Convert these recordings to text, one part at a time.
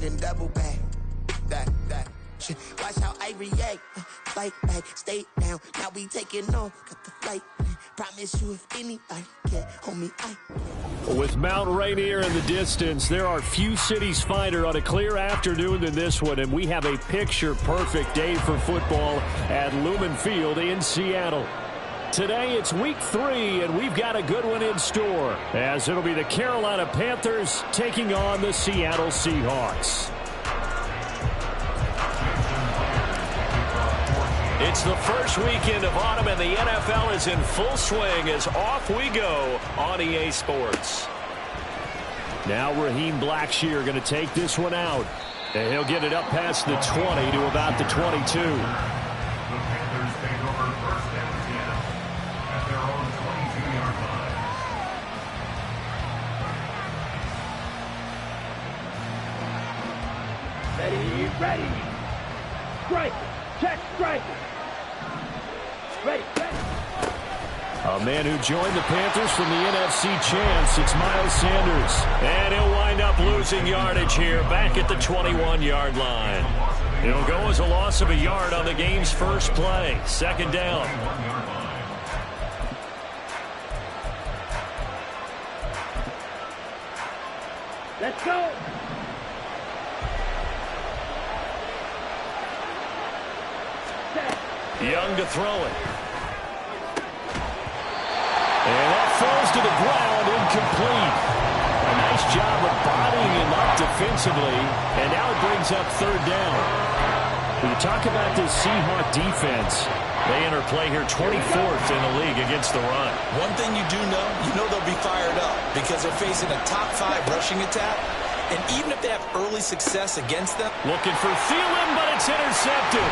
then double back. That shit. Watch how I react. Fight back, stay down. Now we taking off. Got the flight. Promise you if anybody can hold me, I can. With Mount Rainier in the distance, there are few cities finer on a clear afternoon than this one, and we have a picture-perfect day for football at Lumen Field in Seattle. Today it's week 3, and we've got a good one in store, as it'll be the Carolina Panthers taking on the Seattle Seahawks. It's the first weekend of autumn, and the NFL is in full swing as off we go on EA Sports. Now Raheem Blackshear going to take this one out, and he'll get it up past the 20 to about the 22. Ready. Strike. Check strike. Ready. A man who joined the Panthers from the NFC champs, it's Miles Sanders. And he'll wind up losing yardage here back at the 21-yard line. It'll go as a loss of a yard on the game's first play. Second down. Let's go. Young to throw it. And that falls to the ground, incomplete. A nice job of bodying him up defensively, and now it brings up third down. When you talk about this Seahawk defense, they enter play here 24th in the league against the run. One thing you do know, they'll be fired up because they're facing a top 5 rushing attack. And even if they have early success against them. Looking for Thielen, but it's intercepted.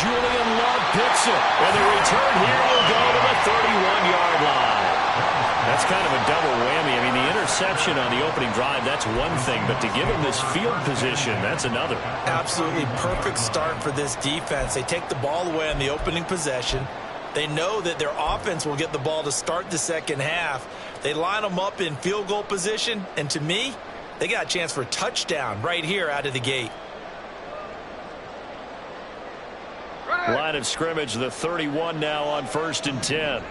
Julian Love picks it, and the return here will go to the 31-yard line. That's kind of a double whammy. I mean, the interception on the opening drive, that's one thing, but to give him this field position, that's another. Absolutely perfect start for this defense. They take the ball away on the opening possession. They know that their offense will get the ball to start the second half. They line them up in field goal position, and to me, they got a chance for a touchdown right here out of the gate. Line of scrimmage, the 31 now on 1st and 10.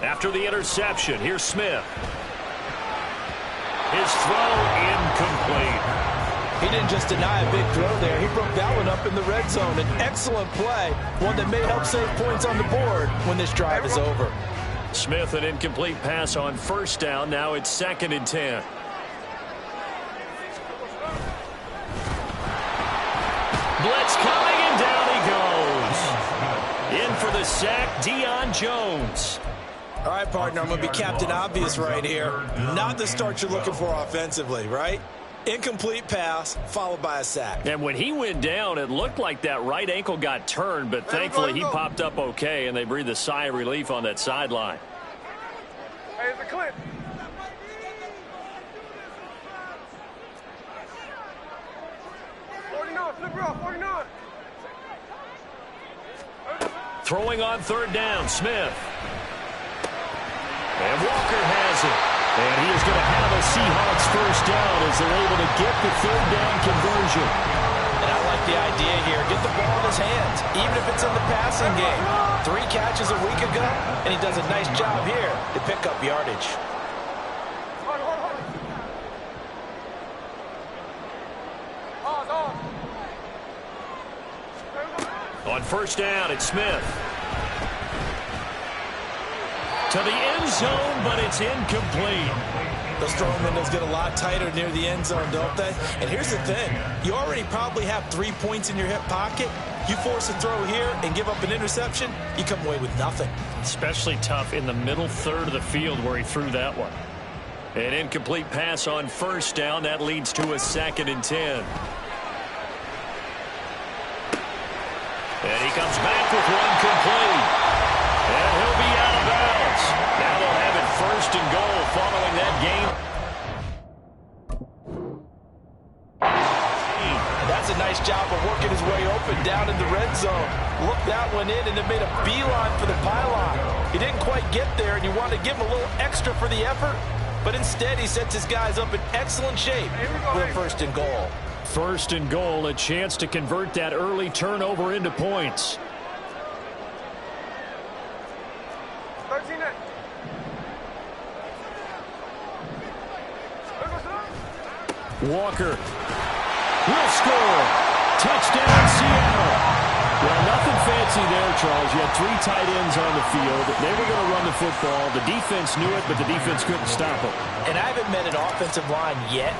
After the interception, here's Smith. His throw incomplete. He didn't just deny a big throw there. He broke that one up in the red zone. An excellent play, one that may help save points on the board when this drive is over. Smith, an incomplete pass on first down. Now it's 2nd and 10. Blitz coming, and down he goes. In for the sack, Deion Jones. All right, partner, I'm going to be Captain Obvious right here. Not the start you're looking for offensively, right? Incomplete pass, followed by a sack. And when he went down, it looked like that right ankle got turned, but thankfully he popped up okay, and they breathed a sigh of relief on that sideline. Hey, it's a clip. Throwing on third down, Smith. And Walker has it. And he is going to have a Seahawks first down as they're able to get the third down conversion. And I like the idea here. Get the ball in his hands, even if it's in the passing game. 3 catches a week ago, and he does a nice job here to pick up yardage. On first down, it's Smith. To the end zone, but it's incomplete. Those throwing windows get a lot tighter near the end zone, don't they? And here's the thing. You already probably have 3 points in your hip pocket. You force a throw here and give up an interception, you come away with nothing. Especially tough in the middle third of the field where he threw that one. An incomplete pass on first down. That leads to a 2nd and 10. And he comes back with one complete. And he'll be out of bounds. Now they'll have it 1st and goal following that game. That's a nice job of working working his way open down in the red zone. Looked that one in and then made a beeline for the pylon. He didn't quite get there, and you want to give him a little extra for the effort, but instead he sets his guys up in excellent shape for a 1st and goal. 1st and goal, a chance to convert that early turnover into points. 13 net. Walker will score. Touchdown, Seattle. Well, nothing fancy there, Charles. You had 3 tight ends on the field. They were going to run the football. The defense knew it, but the defense couldn't stop them. And I haven't met an offensive line yet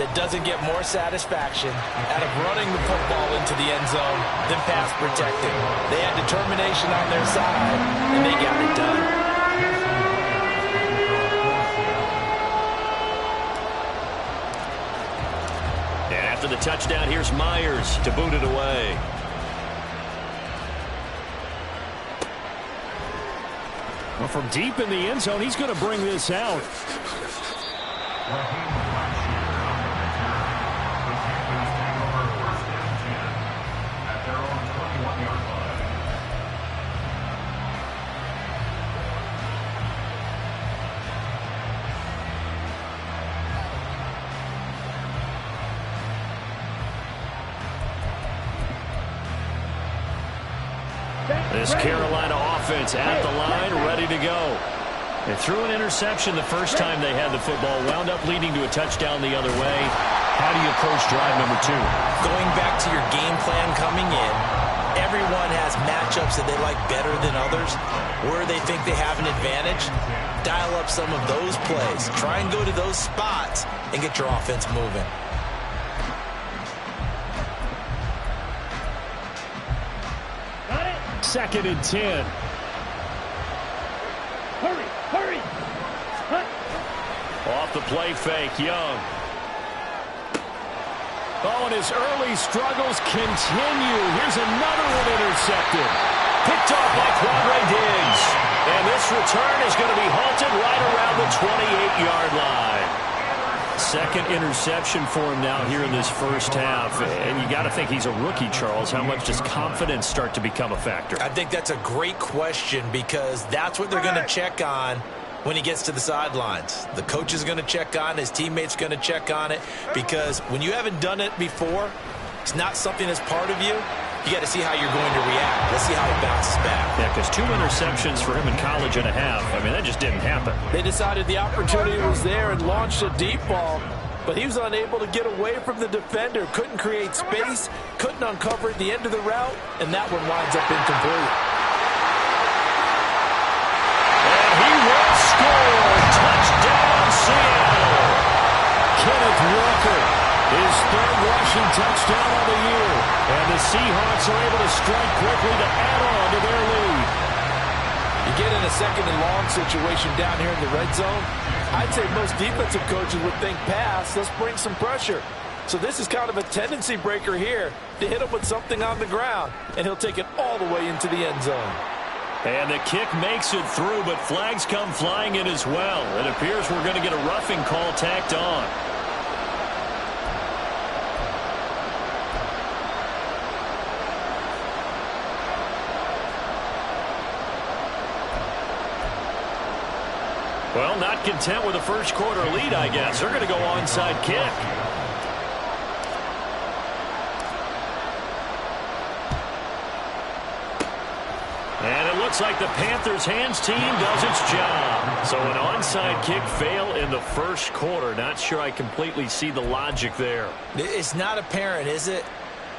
that doesn't get more satisfaction out of running the football into the end zone than pass protecting. They had determination on their side, and they got it done. And after the touchdown, here's Myers to boot it away. Well, from deep in the end zone, he's going to bring this out. This Carolina offense at the line, ready to go. They threw an interception the first time they had the football, wound up leading to a touchdown the other way. How do you approach drive number 2? Going back to your game plan coming in, everyone has matchups that they like better than others, where they think they have an advantage. Dial up some of those plays. Try and go to those spots and get your offense moving. Second and 10. Hurry, hurry. Hut. Off the play fake, Young. Oh, and his early struggles continue. Here's another one intercepted. Picked off by Quandre Diggs. And this return is going to be halted right around the 28-yard line. Second interception for him now here in this first half. And you got to think he's a rookie, Charles. How much does confidence start to become a factor? I think that's a great question, because that's what they're going to check on when he gets to the sidelines. The coach is going to check on it. His teammates going to check on it, because when you haven't done it before, it's not something that's part of you. You got to see how you're going to react. Let's see how it bounces back. Yeah, because 2 interceptions for him in college and a half. I mean, that just didn't happen. They decided the opportunity was there and launched a deep ball, but he was unable to get away from the defender. Couldn't create space, couldn't uncover at the end of the route, and that one winds up incomplete. And he will score. Touchdown, Seattle. Kenneth Walker, his 3rd rushing touchdown of the year. And the Seahawks are able to strike quickly to add on to their lead. You get in a 2nd and long situation down here in the red zone, I'd say most defensive coaches would think pass, let's bring some pressure. So this is kind of a tendency breaker here to hit him with something on the ground, and he'll take it all the way into the end zone. And the kick makes it through, but flags come flying in as well. It appears we're going to get a roughing call tacked on. Well, not content with a first quarter lead, I guess. They're going to go onside kick. And it looks like the Panthers' hands team does its job. So an onside kick fail in the first quarter. Not sure I completely see the logic there. It's not apparent, is it?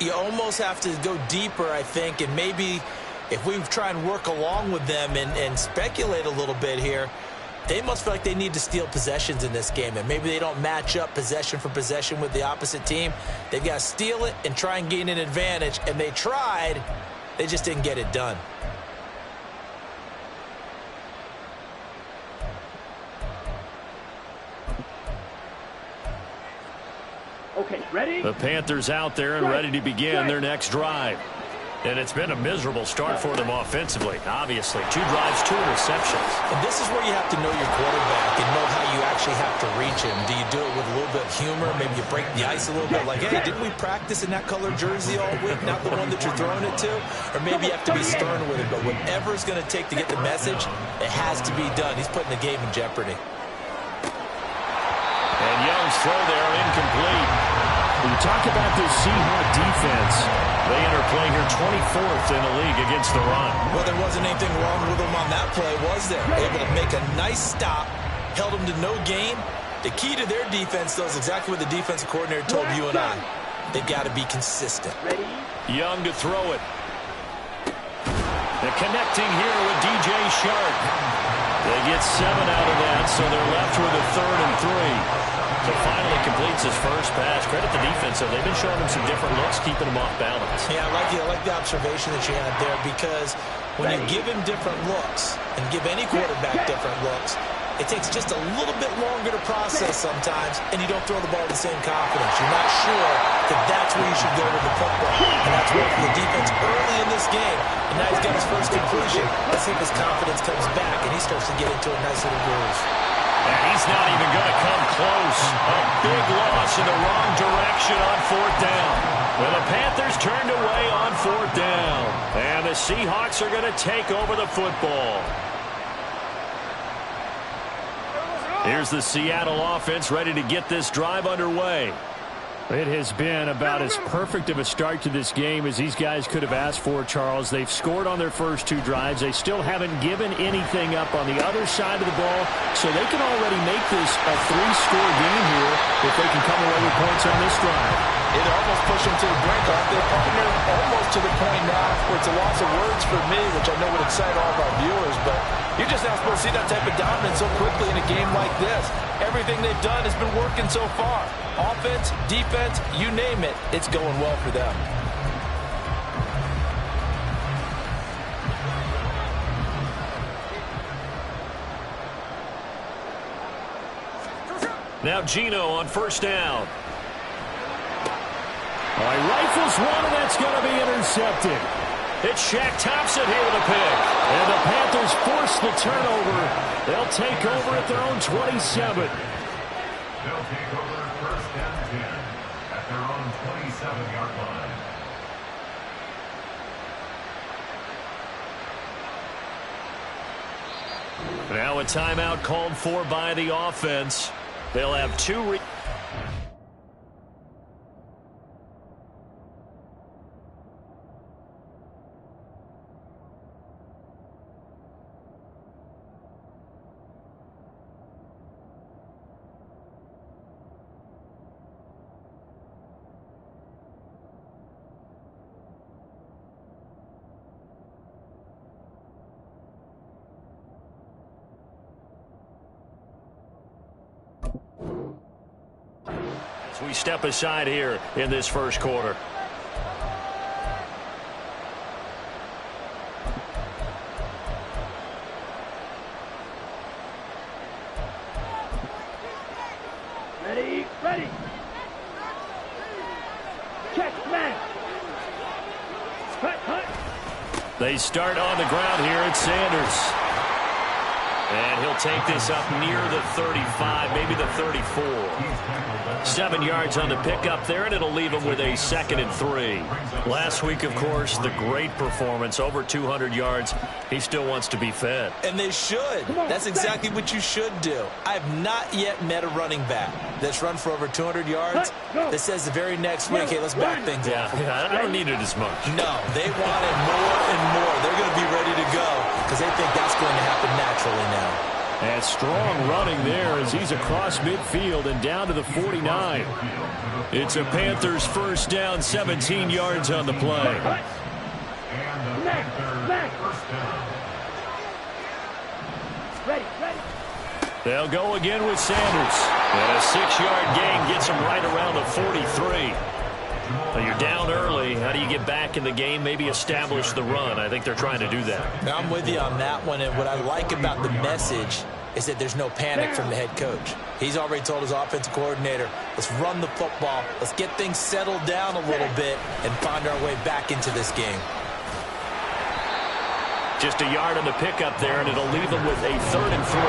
You almost have to go deeper, I think, and maybe if we try and work along with them and speculate a little bit here, they must feel like they need to steal possessions in this game, and maybe they don't match up possession for possession with the opposite team. They've got to steal it and try and gain an advantage, and they tried. They just didn't get it done. Okay, ready? The Panthers out there and ready to begin their next drive. And it's been a miserable start for them offensively, obviously. 2 drives, 2 interceptions. And this is where you have to know your quarterback and know how you actually have to reach him. Do you do it with a little bit of humor? Maybe you break the ice a little bit, like, hey, didn't we practice in that color jersey all week, not the one that you're throwing it to? Or maybe you have to be stern with it, but whatever it's going to take to get the message, it has to be done. He's putting the game in jeopardy. And Young's throw there incomplete. When you talk about this Seahawk defense, they enter play here 24th in the league against the run. Well, there wasn't anything wrong with them on that play, was there? Able to make a nice stop, held them to no gain. The key to their defense, though, is exactly what the defensive coordinator told you and I. They've got to be consistent. Young to throw it. They're connecting here with DJ Shark. They get 7 out of that, so they're left with a 3rd and 3. So finally completes his first pass. Credit the defense, though. They've been showing him some different looks, keeping him off balance. Yeah, I like the observation that you had there, because when you give him different looks and give any quarterback different looks, it takes just a little bit longer to process sometimes, and you don't throw the ball with the same confidence. You're not sure that that's where you should go with the football. And that's where for the defense early in this game, and now he's got his first completion. Let's see if his confidence comes back, and he starts to get into a nice little groove. And he's not even going to come close. A big loss in the wrong direction on 4th down. Well, the Panthers turned away on 4th down. And the Seahawks are going to take over the football. Here's the Seattle offense ready to get this drive underway. It has been about as perfect of a start to this game as these guys could have asked for, Charles. They've scored on their first 2 drives. They still haven't given anything up on the other side of the ball, so they can already make this a 3-score game here if they can come away with points on this drive. It'll almost push them to the brink, aren't they, partner? Almost to the point now where it's a loss of words for me, which I know would excite all of our viewers, but you're just not supposed to see that type of dominance so quickly in a game like this. Everything they've done has been working so far. Offense, defense, you name it, it's going well for them. Now Gino on 1st down. All right, rifles one, and that's going to be intercepted. It's Shaq Thompson here with a pick. And the Panthers force the turnover. They'll take over at their own 27. They'll take over 1st and 10 at their own 27-yard line. Now a timeout called for by the offense. They'll have 2. We step aside here in this first quarter. Ready, ready. Check, man. Hut, hut. They start on the ground here at Sanders. And he'll take this up near the 35, maybe the 34. 7 yards on the pickup there, and it'll leave him with a 2nd and 3. Last week, of course, the great performance, over 200 yards. He still wants to be fed. And they should. That's exactly what you should do. I have not yet met a running back that's run for over 200 yards that says the very next week, hey, let's back things up. Yeah, I don't need it as much. No, they want it more and more. They're going to be ready to go because they think that's going to happen naturally now. And strong running there as he's across midfield and down to the 49. It's a Panthers first down, 17 yards on the play. Ready, ready. They'll go again with Sanders. And a 6-yard gain gets him right around the 43. Now you're down early. How do you get back in the game? Maybe establish the run. I think they're trying to do that. Now, I'm with you on that one. And what I like about the message is that there's no panic from the head coach. He's already told his offensive coordinator, let's run the football. Let's get things settled down a little bit and find our way back into this game. Just a yard on the pickup there, and it'll leave them with a 3rd and 3.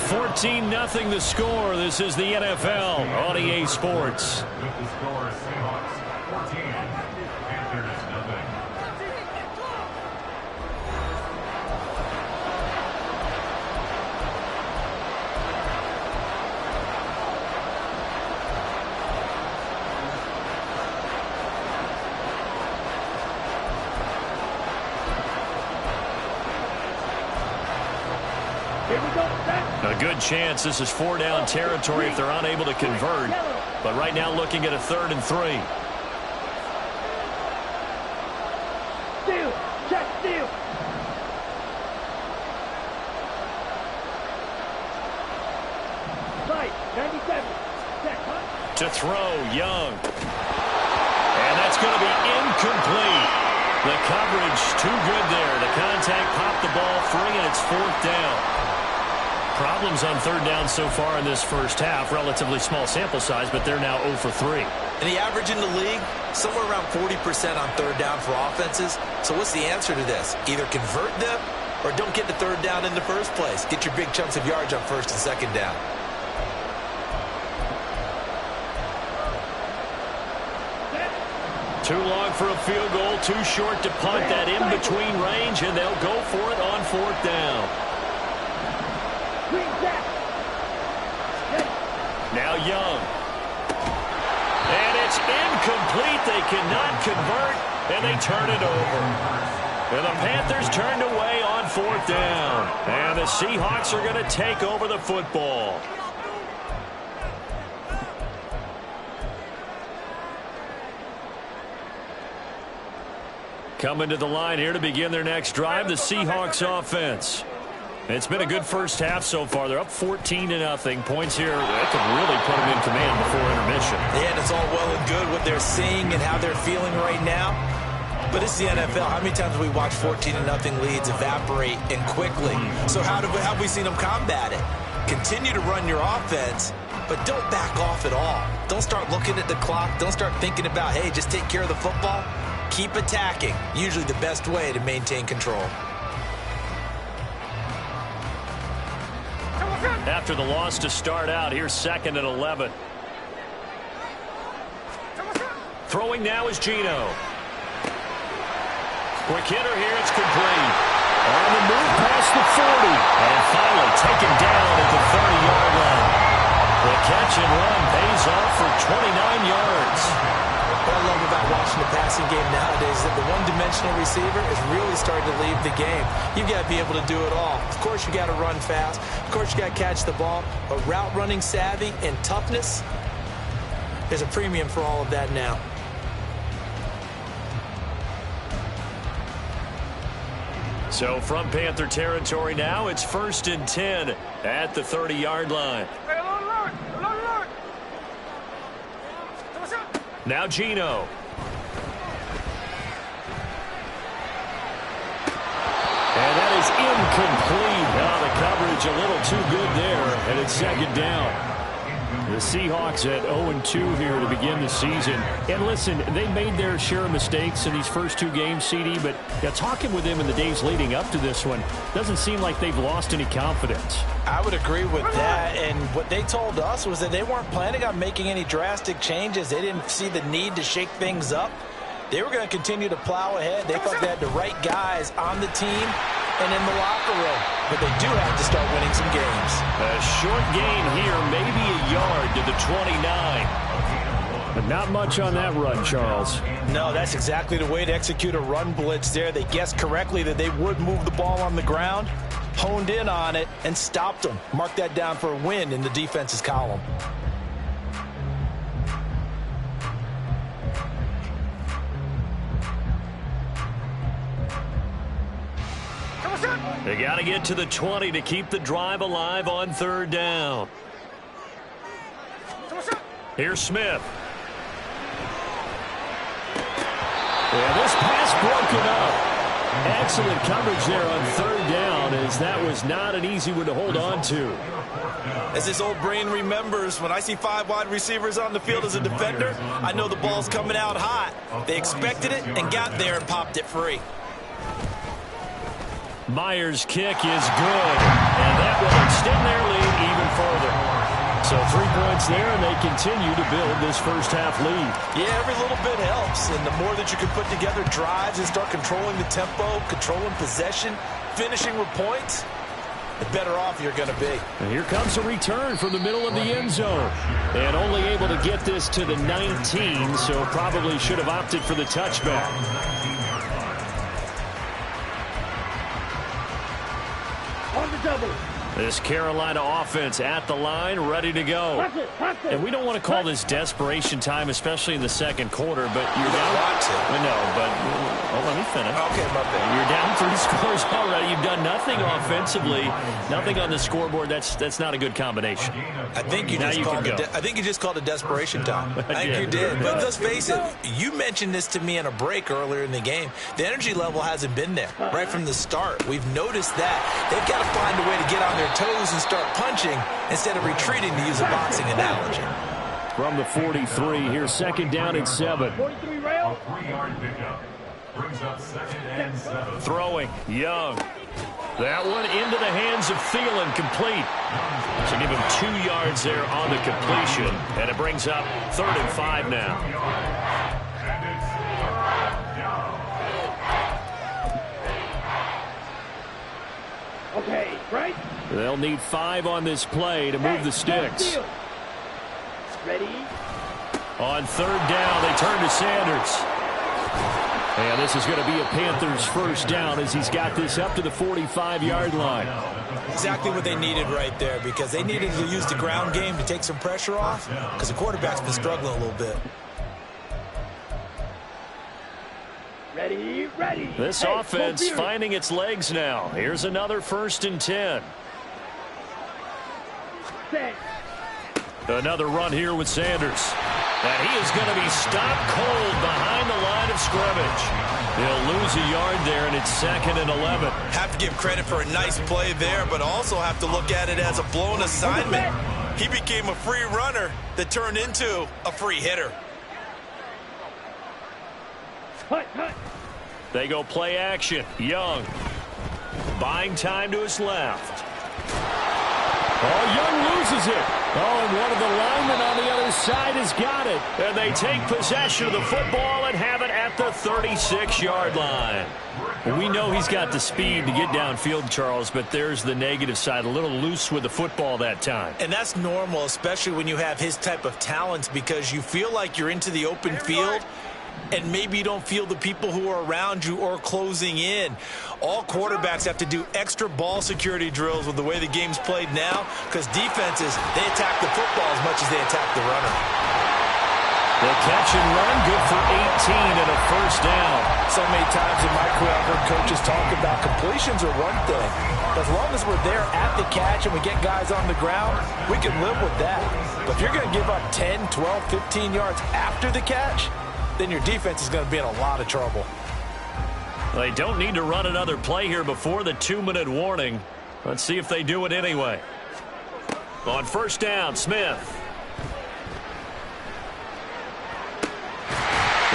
14-0 the score. This is the NFL on EA Sports. With the score, Seahawks 14, Panthers 0. A good chance this is 4-down territory if they're unable to convert. But right now looking at a 3rd and 3. Steal. Check. Steal. Right. 97. Check. Hunt. To throw, Young. And that's going to be incomplete. The coverage too good there. The contact popped the ball free, and it's 4th down. Problems on 3rd down so far in this first half. Relatively small sample size, but they're now 0 for 3. And the average in the league, somewhere around 40% on 3rd down for offenses. So what's the answer to this? Either convert them or don't get to 3rd down in the first place. Get your big chunks of yards on 1st and 2nd down. Too long for a field goal, too short to punt. That in-between range, and they'll go for it on 4th down. Now Young. And it's incomplete. They cannot convert, and they turn it over. And the Panthers turned away on 4th down. And the Seahawks are going to take over the football. Coming to the line here to begin their next drive, the Seahawks offense. It's been a good first half so far. They're up 14-0. Points here that could really put them in command before intermission. Yeah, and it's all well and good what they're seeing and how they're feeling right now. But it's the NFL. How many times have we watched 14-0 leads evaporate and quickly? So how have we seen them combat it? Continue to run your offense, but don't back off at all. Don't start looking at the clock. Don't start thinking about, hey, just take care of the football. Keep attacking. Usually the best way to maintain control. After the loss to start out, here's 2nd and 11. Throwing now is Geno. Quick hitter here, it's complete. On the move past the 40. And finally taken down at the 30-yard line. The catch and run pays off for 29 yards. What I love about watching the passing game nowadays is that the one-dimensional receiver is really starting to leave the game. You've got to be able to do it all. Of course, you got to run fast. Of course, you got to catch the ball. But route running savvy and toughness, there's a premium for all of that now. So from Panther territory now, it's 1st and 10 at the 30-yard line. Now Geno. And that is incomplete. Now the coverage a little too good there, and it's 2nd down. The Seahawks at 0-2 here to begin the season. And listen, they made their share of mistakes in these first 2 games, CD, but talking with them in the days leading up to this one, doesn't seem like they've lost any confidence. I would agree with that, and what they told us was that they weren't planning on making any drastic changes. They didn't see the need to shake things up. They were going to continue to plow ahead. They thought they had the right guys on the team and in the locker room, but they do have to start winning some games. A short gain here, maybe a yard to the 29. But not much on that run, Charles. No, that's exactly the way to execute a run blitz there. They guessed correctly that they would move the ball on the ground, honed in on it, and stopped them. Mark that down for a win in the defense's column. They got to get to the 20 to keep the drive alive on 3rd down. Here's Smith. Yeah, this pass broken up. Excellent coverage there on 3rd down. down, as that was not an easy one to hold on to. As his old brain remembers, when I see 5 wide receivers on the field as a defender, I know the ball's coming out hot. They expected it and got there and popped it free. Myers' kick is good, and that will extend their lead even further. So 3 points there, and they continue to build this first half lead. Yeah, every little bit helps, and the more that you can put together drives and start controlling the tempo, controlling possession, finishing with points, the better off you're going to be. And here comes a return from the middle of the end zone. And only able to get this to the 19, so probably should have opted for the touchback. On the double. This Carolina offense at the line, ready to go. And we don't want to call this desperation time, especially in the second quarter, but you're down. I know, but let me finish. Okay, my bad. You're down 3 scores already. You've done nothing offensively, nothing on the scoreboard. That's not a good combination. I think you just called it desperation time. I think you did. But let's face it, you mentioned this to me in a break earlier in the game. The energy level hasn't been there right from the start. We've noticed that. They've got to find a way to get on their toes and start punching instead of retreating, to use a boxing analogy. From the 43, here's 2nd down and 7. 43 rail. A 3-yard pickup. Brings up 2nd and 7. Throwing, Young. That one into the hands of Thielen, complete. So give him 2 yards there on the completion, and it brings up 3rd and 5 now. And it's 3rd down. Okay, right. They'll need 5 on this play to move the sticks. Ready. On 3rd down, they turn to Sanders. And this is going to be a Panthers first down as he's got this up to the 45-yard line. Exactly what they needed right there, because they needed to use the ground game to take some pressure off, because the quarterback's been struggling a little bit. Ready, ready. This offense finding its legs now. Here's another 1st and 10. Set. Another run here with Sanders. And he is going to be stopped cold behind the line of scrimmage. He'll lose a yard there, and it's 2nd and 11. Have to give credit for a nice play there, but also have to look at it as a blown assignment. He became a free runner that turned into a free hitter. Hut, hut. They go play action. Young buying time to his left. Oh, Young loses it. Oh, and one of the linemen on the other side has got it. And they take possession of the football and have it at the 36-yard line. Well, we know he's got the speed to get downfield, Charles, but there's the negative side. A little loose with the football that time. And that's normal, especially when you have his type of talents, because you feel like you're into the open field, and maybe you don't feel the people who are around you or closing in. All quarterbacks have to do extra ball security drills with the way the game's played now, because defenses, they attack the football as much as they attack the runner. The catch and run, good for 18 and a first down. So many times in my career, I've heard coaches talk about completions are one thing. As long as we're there at the catch and we get guys on the ground, we can live with that. But if you're going to give up 10, 12, 15 yards after the catch, then your defense is going to be in a lot of trouble. They don't need to run another play here before the 2-minute warning. Let's see if they do it anyway. On 1st down, Smith.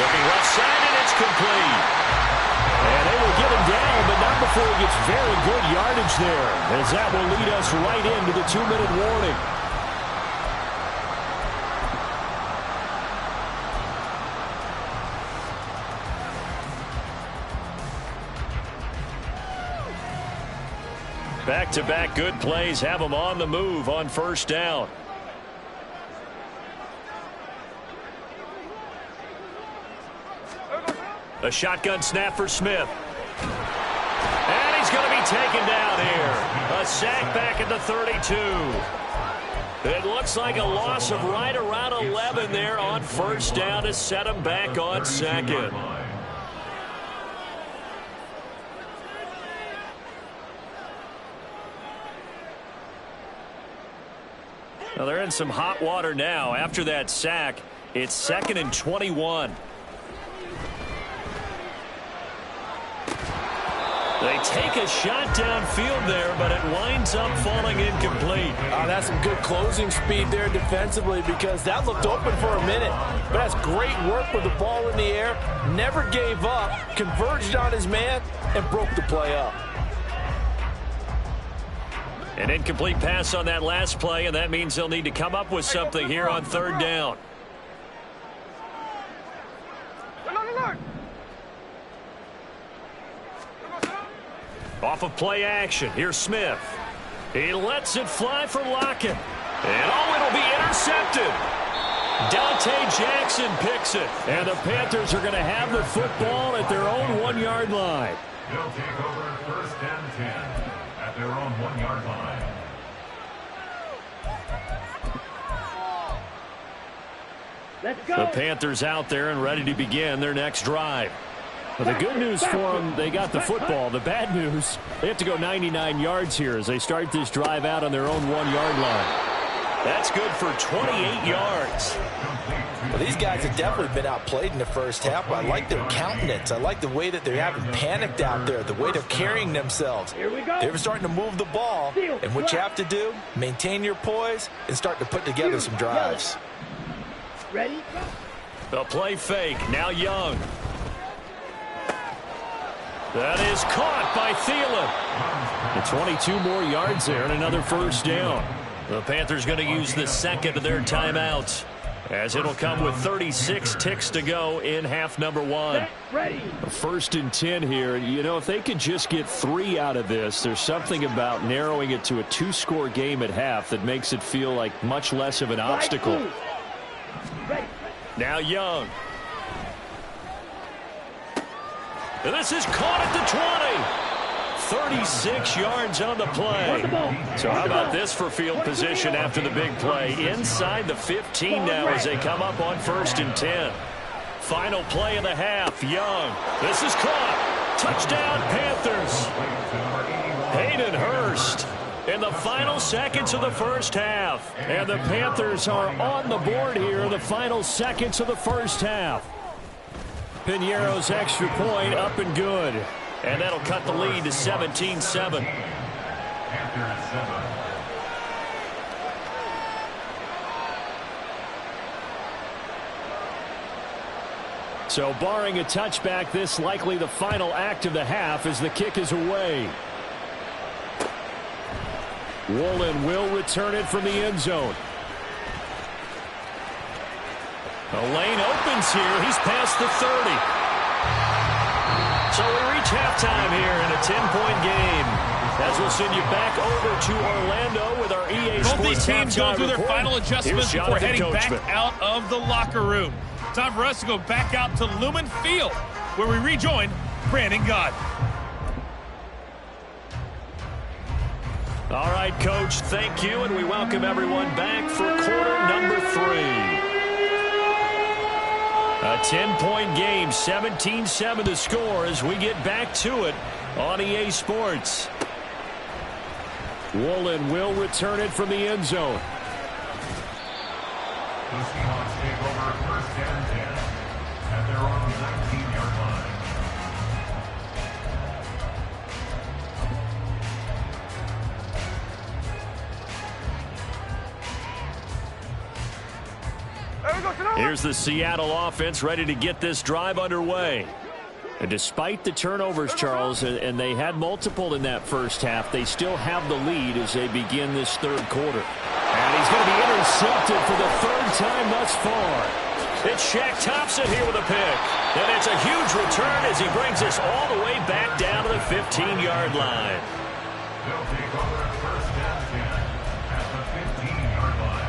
Looking left side, and it's complete. And they will get him down, but not before he gets very good yardage there, as that will lead us right into the 2-minute warning. Back-to-back good plays have them on the move on 1st down. A shotgun snap for Smith. And he's going to be taken down here. A sack back at the 32. It looks like a loss of right around 11 there on 1st down to set him back on 2nd. Well, they're in some hot water now. After that sack, it's 2nd and 21. They take a shot downfield there, but it winds up falling incomplete. That's some good closing speed there defensively, because that looked open for a minute. But that's great work with the ball in the air. Never gave up, converged on his man, and broke the play up. An incomplete pass on that last play, and that means they'll need to come up with something here on third down. Off of play action, here's Smith. He lets it fly for Lockett. And it'll be intercepted. Dante Jackson picks it. And the Panthers are going to have the football at their own 1-yard line. They'll take over first and 10 at their own 1-yard line. Let's go. The Panthers out there and ready to begin their next drive. Well, the good news for them, they got the football. The bad news, they have to go 99 yards here as they start this drive out on their own 1-yard line. That's good for 28 yards. Well, these guys have definitely been outplayed in the first half. I like their countenance. I like the way that they haven't panicked out there, the way they're carrying themselves. Here we go. They're starting to move the ball. And what you have to do, maintain your poise and start to put together some drives. Ready? The play fake. Now Young. That is caught by Thielen. And 22 more yards there and another first down. The Panthers going to use the second of their timeouts, as it'll come with 36 ticks to go in half number 1. Ready. First and 10 here. You know, if they could just get 3 out of this, there's something about narrowing it to a 2-score game at half that makes it feel like much less of an obstacle. Ready. Now Young. And this is caught at the 20. 36 yards on the play. So how about this for field position after the big play? Inside the 15 now as they come up on first and 10. Final play of the half. Young. This is caught. Touchdown Panthers. Hayden Hurst in the final seconds of the first half. And the Panthers are on the board here in the final seconds of the first half. Piñeiro's extra point up and good. And that'll cut the lead to 17-7. So barring a touchback, this likely the final act of the half as the kick is away. Woolen will return it from the end zone. The lane opens here. He's past the 30. So we reach halftime here in a 10-point game. As we'll send you back over to Orlando with our EA Sports. Both these teams go through their final adjustments before heading back out of the locker room. Time for us to go back out to Lumen Field, where we rejoin Brandon Gott. All right, Coach, thank you, and we welcome everyone back for quarter number 3. A 10-point game, 17-7 to score as we get back to it on EA Sports. Woolen will return it from the end zone. The Seahawks take over first and 10 at their own 19-yard line. Here's the Seattle offense ready to get this drive underway. And despite the turnovers, Charles, and they had multiple in that first half, they still have the lead as they begin this third quarter. And he's going to be intercepted for the third time thus far. It's Shaq Thompson here with a pick. And it's a huge return as he brings us all the way back down to the 15-yard line. They'll take over first and 10 at the 15-yard line.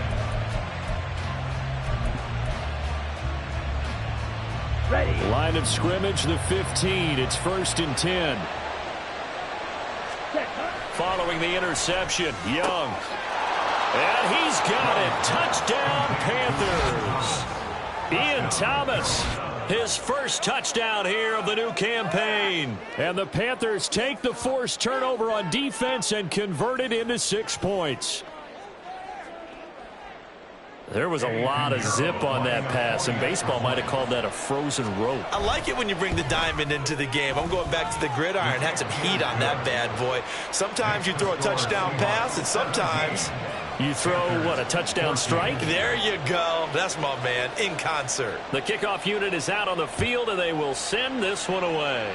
Ready. Line of scrimmage, the 15. It's first and 10. Following the interception, Young. And he's got it. Touchdown, Panthers. Ian Thomas, his first touchdown here of the new campaign. And the Panthers take the forced turnover on defense and convert it into 6 points. There was a lot of zip on that pass, and baseball might have called that a frozen rope. I like it when you bring the diamond into the game. I'm going back to the gridiron. Had some heat on that bad boy. Sometimes you throw a touchdown pass, and sometimes you throw, what, a touchdown strike? There you go. That's my man, in concert. The kickoff unit is out on the field, and they will send this one away.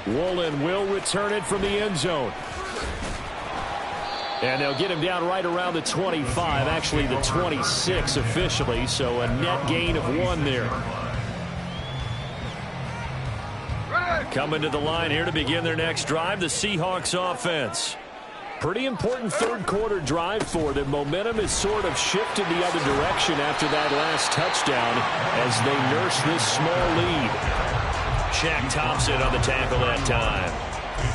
Woolen will return it from the end zone. And they'll get him down right around the 25, actually the 26 officially, so a net gain of 1 there. Coming to the line here to begin their next drive, the Seahawks offense. Pretty important third quarter drive for them. Momentum has sort of shifted the other direction after that last touchdown as they nurse this small lead. Shaq Thompson on the tackle that time.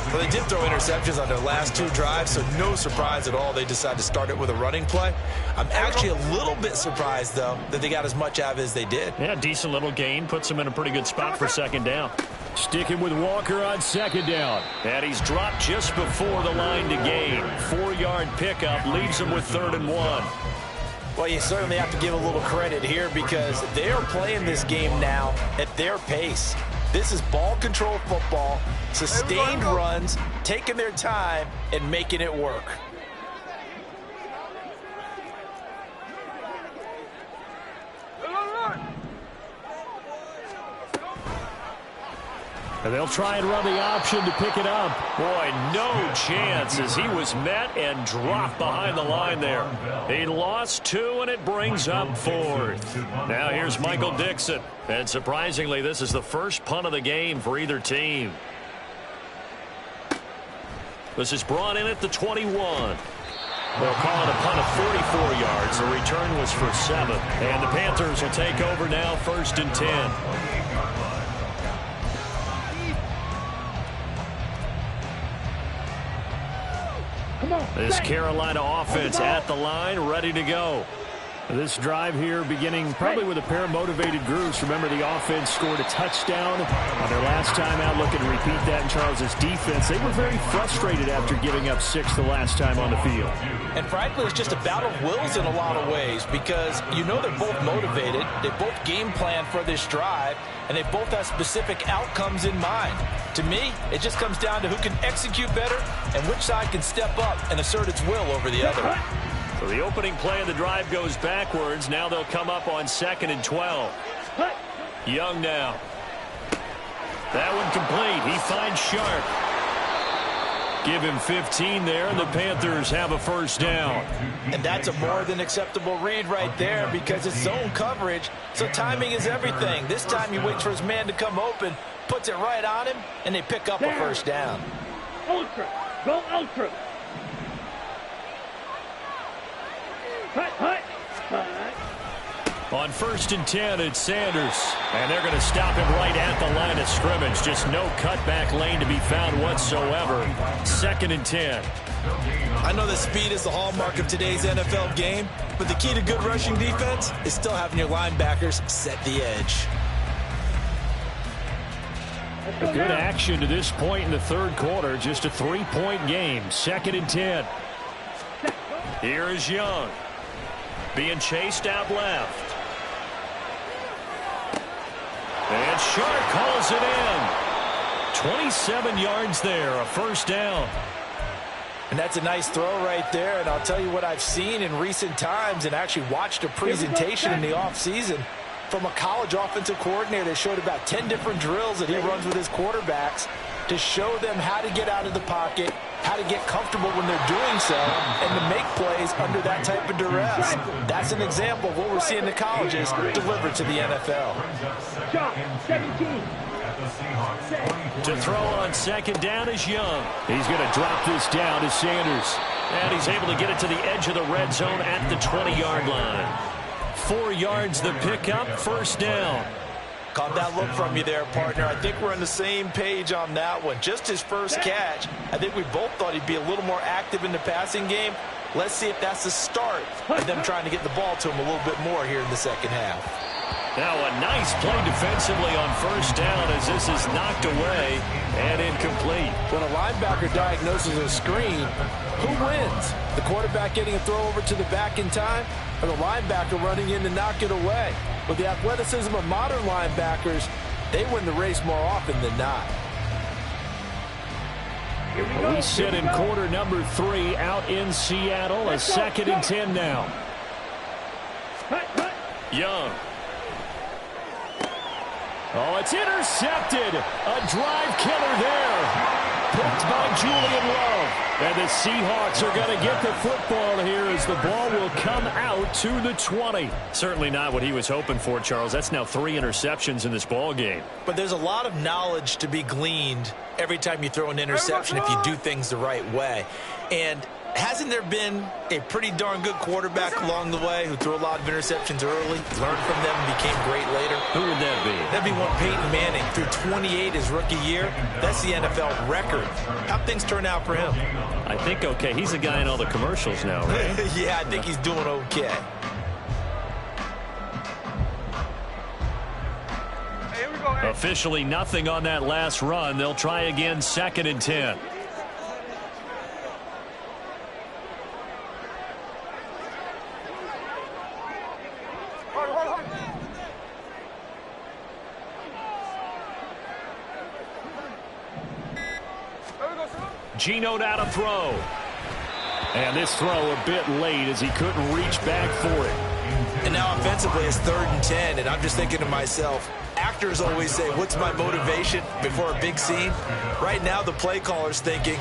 Well, they did throw interceptions on their last 2 drives, so no surprise at all they decided to start it with a running play. I'm actually a little bit surprised, though, that they got as much out of it as they did. Yeah, decent little gain. Puts them in a pretty good spot for second down. Sticking with Walker on second down. And he's dropped just before the line to gain. 4-yard pickup leaves him with 3rd and 1. Well, you certainly have to give a little credit here because they are playing this game now at their pace. This is ball control football, sustained runs, taking their time, and making it work. And they'll try and run the option to pick it up. Boy, no chance as he was met and dropped behind the line there. He lost 2, and it brings up 4th. Now here's Michael Dixon. And surprisingly, this is the first punt of the game for either team. This is brought in at the 21. They'll call it a punt of 44 yards. The return was for 7. And the Panthers will take over now, 1st and 10. This Carolina offense at the line, ready to go. This drive here beginning probably with a pair of motivated groups. Remember, the offense scored a touchdown on their last time out. Looking to repeat that in Charles's defense. They were very frustrated after giving up 6 the last time on the field. And frankly, it's just a battle of wills in a lot of ways because you know they're both motivated. They both game plan for this drive, and they both have specific outcomes in mind. To me, it just comes down to who can execute better and which side can step up and assert its will over the other. So the opening play of the drive goes backwards. Now they'll come up on 2nd and 12. Young now. That one complete. He finds Sharp. Give him 15 there, and the Panthers have a first down. And that's a more than acceptable read right there because it's zone coverage, so timing is everything. This time he waits for his man to come open, puts it right on him, and they pick up a first down. Ultra. Go ultra. On 1st and 10, it's Sanders. And they're going to stop him right at the line of scrimmage. Just no cutback lane to be found whatsoever. 2nd and 10. I know that speed is the hallmark of today's NFL game, but the key to good rushing defense is still having your linebackers set the edge. A good action to this point in the third quarter. Just a 3-point game. 2nd and 10. Here is Young. Being chased out left. And Sharp calls it in. 27 yards there, a first down. And that's a nice throw right there. And I'll tell you what I've seen in recent times and actually watched a presentation in the offseason from a college offensive coordinator that showed about 10 different drills that he runs with his quarterbacks to show them how to get out of the pocket, how to get comfortable when they're doing so, and to make plays under that type of duress. That's an example of what we're seeing in the colleges delivered to the NFL. To throw on 2nd down is Young. He's going to drop this down to Sanders. And he's able to get it to the edge of the red zone at the 20-yard line. 4 yards the pickup, first down. Caught that look from you there, partner. I think we're on the same page on that one. Just his first catch. I think we both thought he'd be a little more active in the passing game. Let's see if that's the start of them trying to get the ball to him a little bit more here in the second half. Now a nice play defensively on first down as this is knocked away and incomplete. When a linebacker diagnoses a screen, who wins? The quarterback getting a throw over to the back in time, or the linebacker running in to knock it away? With the athleticism of modern linebackers, they win the race more often than not. We sit in quarter number 3 out in Seattle. A 2nd and 10 now. Young. Oh, it's intercepted. A drive killer there. Picked by Julian Love. And the Seahawks are going to get the football here as the ball will come out to the 20. Certainly not what he was hoping for, Charles. That's now 3 interceptions in this ball game. But there's a lot of knowledge to be gleaned every time you throw an interception if you do things the right way. And hasn't there been a pretty darn good quarterback along the way who threw a lot of interceptions early, learned from them, and became great later? Who would that be? That'd be one Peyton Manning. Threw 28 his rookie year. That's the NFL record. How'd things turn out for him? I think okay. He's a guy in all the commercials now, right? Yeah, I think he's doing okay. Hey, here we go. Hey. Officially nothing on that last run. They'll try again, 2nd and 10. Geno now to throw. And this throw a bit late as he couldn't reach back for it. And now offensively it's 3rd and 10, and I'm just thinking to myself, actors always say, what's my motivation before a big scene? Right now the play caller's thinking,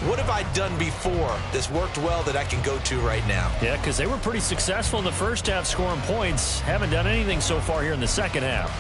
what have I done before that's worked well that I can go to right now? Yeah, because they were pretty successful in the first half scoring points. Haven't done anything so far here in the second half.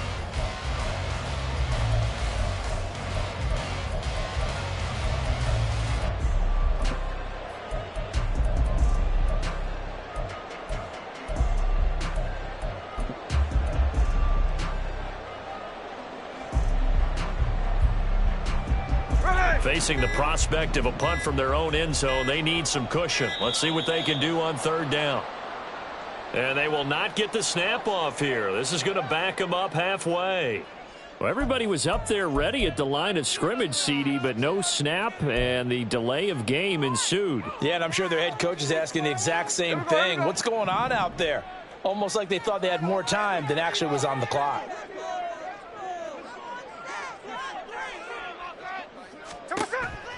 Facing the prospect of a punt from their own end zone, they need some cushion. Let's see what they can do on 3rd down. And they will not get the snap off here. This is going to back them up halfway. Well, everybody was up there ready at the line of scrimmage, CD, but no snap, and the delay of game ensued. Yeah, and I'm sure their head coach is asking the exact same thing. What's going on out there? Almost like they thought they had more time than actually was on the clock.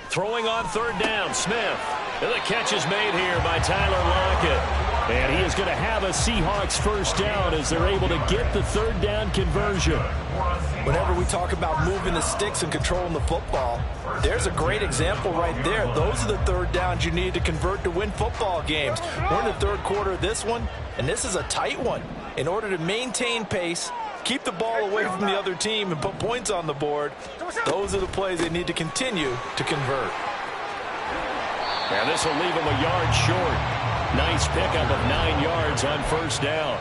Throwing on 3rd down, Smith. And the catch is made here by Tyler Lockett. And he is going to have a Seahawks first down as they're able to get the 3rd down conversion. Whenever we talk about moving the sticks and controlling the football, there's a great example right there. Those are the 3rd downs you need to convert to win football games. We're in the 3rd quarter of this one, and this is a tight one. In order to maintain pace, keep the ball away from the other team, and put points on the board, those are the plays they need to continue to convert. And this will leave them a yard short. Nice pickup of 9 yards on first down.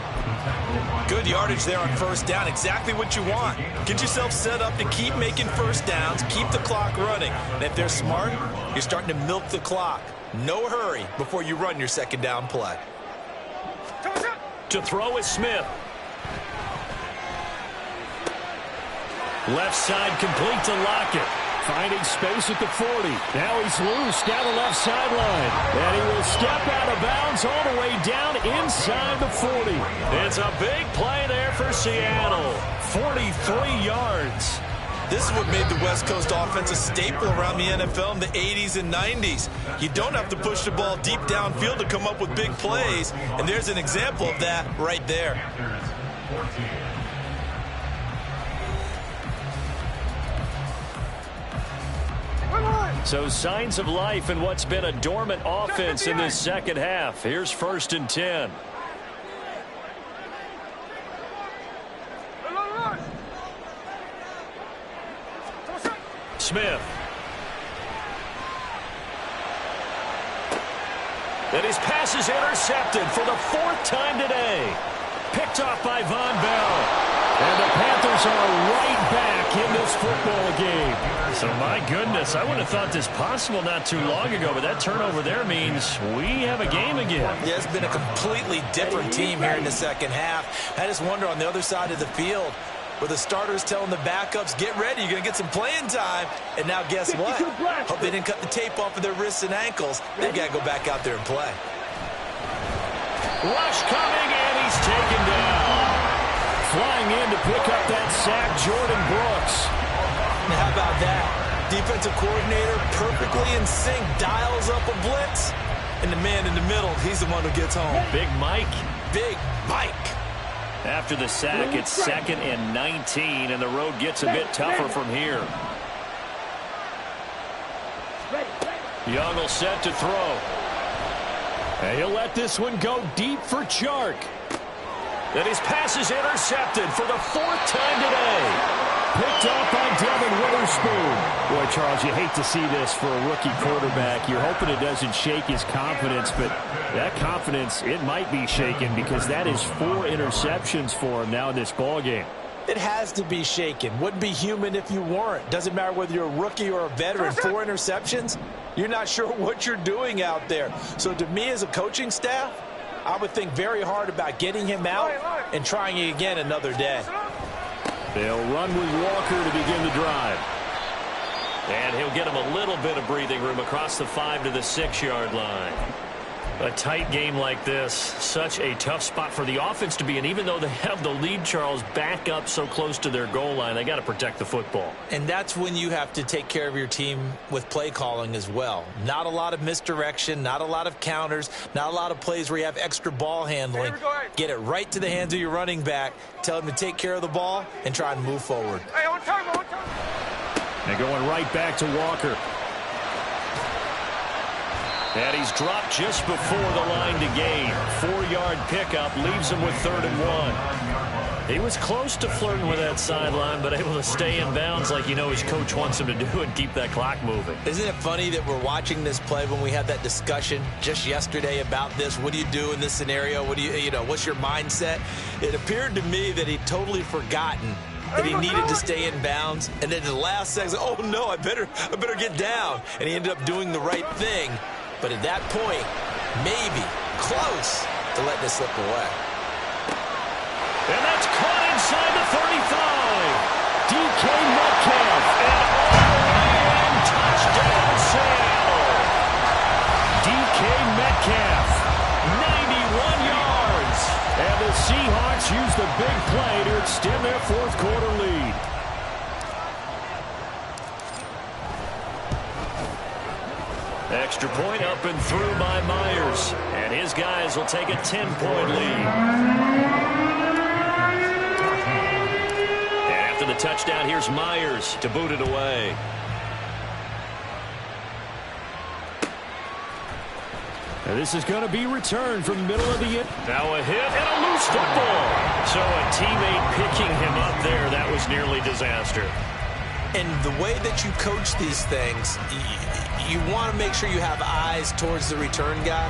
Good yardage there on first down. Exactly what you want. Get yourself set up to keep making first downs, keep the clock running. And if they're smart, you're starting to milk the clock. No hurry before you run your second down play. To throw is Smith. Left side complete to Lockett. Finding space at the 40. Now he's loose down the left sideline. And he will step out of bounds all the way down inside the 40. It's a big play there for Seattle. 43 yards. This is what made the West Coast offense a staple around the NFL in the 80s and 90s. You don't have to push the ball deep downfield to come up with big plays. And there's an example of that right there. So signs of life in what's been a dormant offense in this second half. Here's 1st and 10. Smith. And his pass is intercepted for the 4th time today. Picked off by Von Bell. And the Panthers are right back in this this football game. So, my goodness, I wouldn't have thought this possible not too long ago, but that turnover there means we have a game again. Yeah, it's been a completely different team here in the second half. I just wonder on the other side of the field, where the starters telling the backups, get ready, you're going to get some playing time. And now guess what? Hope they didn't cut the tape off of their wrists and ankles. They've got to go back out there and play. Rush coming, and he's taken down. Flying in to pick up that sack, Jordan Brooks. Now, how about that? Defensive coordinator perfectly in sync, dials up a blitz. And the man in the middle, he's the one who gets home. Big Mike. Big Mike. After the sack, it's 2nd and 19, and the road gets a bit tougher from here. Young will set to throw. And he'll let this one go deep for Chark. And his pass is intercepted for the 4th time today. Picked up by Devin Witherspoon. Boy, Charles, you hate to see this for a rookie quarterback. You're hoping it doesn't shake his confidence, but that confidence, it might be shaken because that is 4 interceptions for him now in this ballgame. It has to be shaken. Wouldn't be human if you weren't. Doesn't matter whether you're a rookie or a veteran. 4 interceptions, you're not sure what you're doing out there. So to me as a coaching staff, I would think very hard about getting him out and trying it again another day. They'll run with Walker to begin the drive. And he'll get him a little bit of breathing room across the 5 to the 6-yard line. A tight game like this, such a tough spot for the offense to be in. Even though they have the lead, Charles, back up so close to their goal line, they got to protect the football. And that's when you have to take care of your team with play calling as well. Not a lot of misdirection, not a lot of counters, not a lot of plays where you have extra ball handling. Get it right to the hands of your running back, tell him to take care of the ball, and try and move forward. Hey, on time, on time. And going right back to Walker. And he's dropped just before the line to gain. 4-yard pickup leaves him with 3rd and 1. He was close to flirting with that sideline, but able to stay in bounds like his coach wants him to do and keep that clock moving. Isn't it funny that we're watching this play when we had that discussion just yesterday about this? What do you do in this scenario? What do what's your mindset? It appeared to me that he'd totally forgotten that he needed to stay in bounds. And then in the last second, oh no, I better get down. And he ended up doing the right thing. But at that point, maybe close to letting it slip away. And that's caught inside the 35. DK Metcalf. And touchdown Seattle. DK Metcalf, 91 yards. And the Seahawks use the big play to extend their 4th quarter lead. Extra point up and through by Myers. And his guys will take a 10-point lead. And after the touchdown, here's Myers to boot it away. And this is going to be returned from the middle of the end. Now a hit and a loose football. So a teammate picking him up there, that was nearly disaster. And the way that you coach these things, you want to make sure you have eyes towards the return guy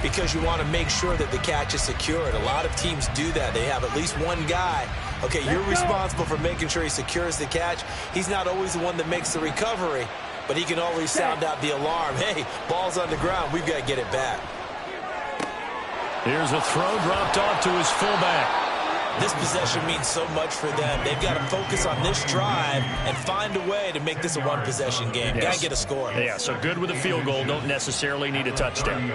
because you want to make sure that the catch is secured. A lot of teams do that. They have at least one guy. Okay, you're responsible for making sure he secures the catch. He's not always the one that makes the recovery, but he can always sound out the alarm. Hey, ball's on the ground. We've got to get it back. Here's a throw dropped off to his fullback. This possession means so much for them. They've got to focus on this drive and find a way to make this a one-possession game. Yes. Got to get a score. Yeah, so good with a field goal. Don't necessarily need a touchdown.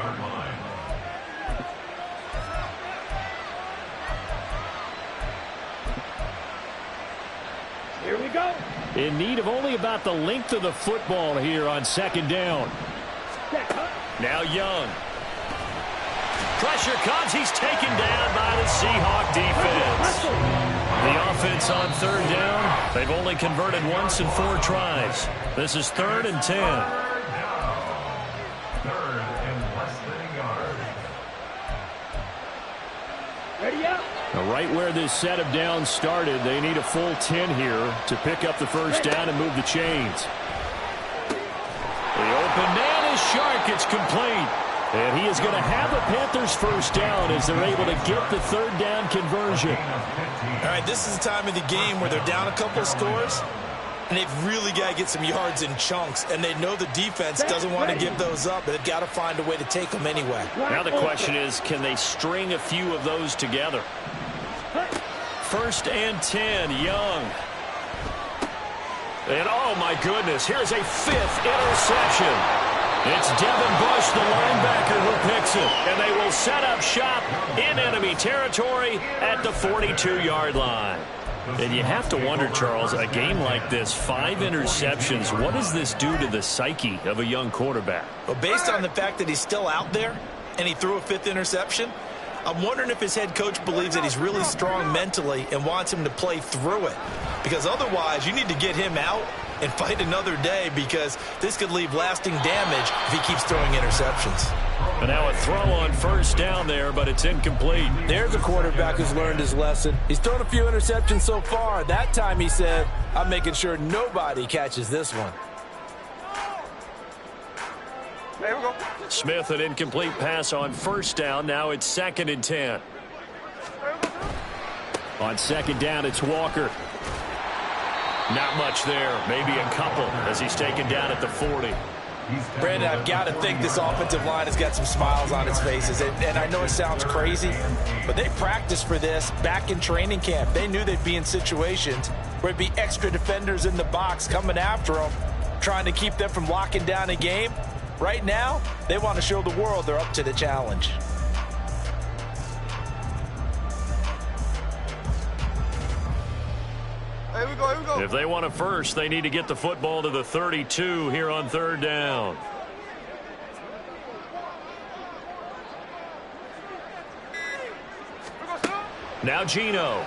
Here we go. In need of only about the length of the football here on 2nd down. Now Young. Pressure comes. He's taken down by the Seahawk defense. The offense on 3rd down. They've only converted once in 4 tries. This is 3rd and 10. 3rd and less than a yard. Ready up. Now right where this set of downs started, they need a full 10 here to pick up the 1st down and move the chains. The open man is Chark. It's complete. And he is going to have the Panthers' 1st down as they're able to get the 3rd down conversion. All right, this is the time of the game where they're down a couple of scores. And they've really got to get some yards in chunks, and they know the defense doesn't want to give those up, but they've got to find a way to take them anyway. Now the question is, can they string a few of those together? 1st and 10, Young. And oh my goodness, here's a 5th interception. It's Devin Bush, the linebacker, who picks it. And they will set up shop in enemy territory at the 42-yard line. And you have to wonder, Charles, a game like this, 5 interceptions, what does this do to the psyche of a young quarterback? Well, based on the fact that he's still out there and he threw a 5th interception, I'm wondering if his head coach believes that he's really strong mentally and wants him to play through it. Because otherwise, you need to get him out and fight another day, because this could leave lasting damage if he keeps throwing interceptions. And now a throw on 1st down there, but it's incomplete. There's a quarterback who's learned his lesson. He's thrown a few interceptions so far. That time he said, I'm making sure nobody catches this one. There we go. Smith, an incomplete pass on 1st down. Now it's 2nd and 10. On 2nd down, it's Walker. Not much there. Maybe a couple as he's taken down at the 40. Brandon, I've got to think this offensive line has got some smiles on its faces. And I know it sounds crazy, but they practiced for this back in training camp. They knew they'd be in situations where there'd be extra defenders in the box coming after them, trying to keep them from locking down a game. Right now, they want to show the world they're up to the challenge. Here we go, here we go. If they want a first, they need to get the football to the 32 here on 3rd down. Now Gino.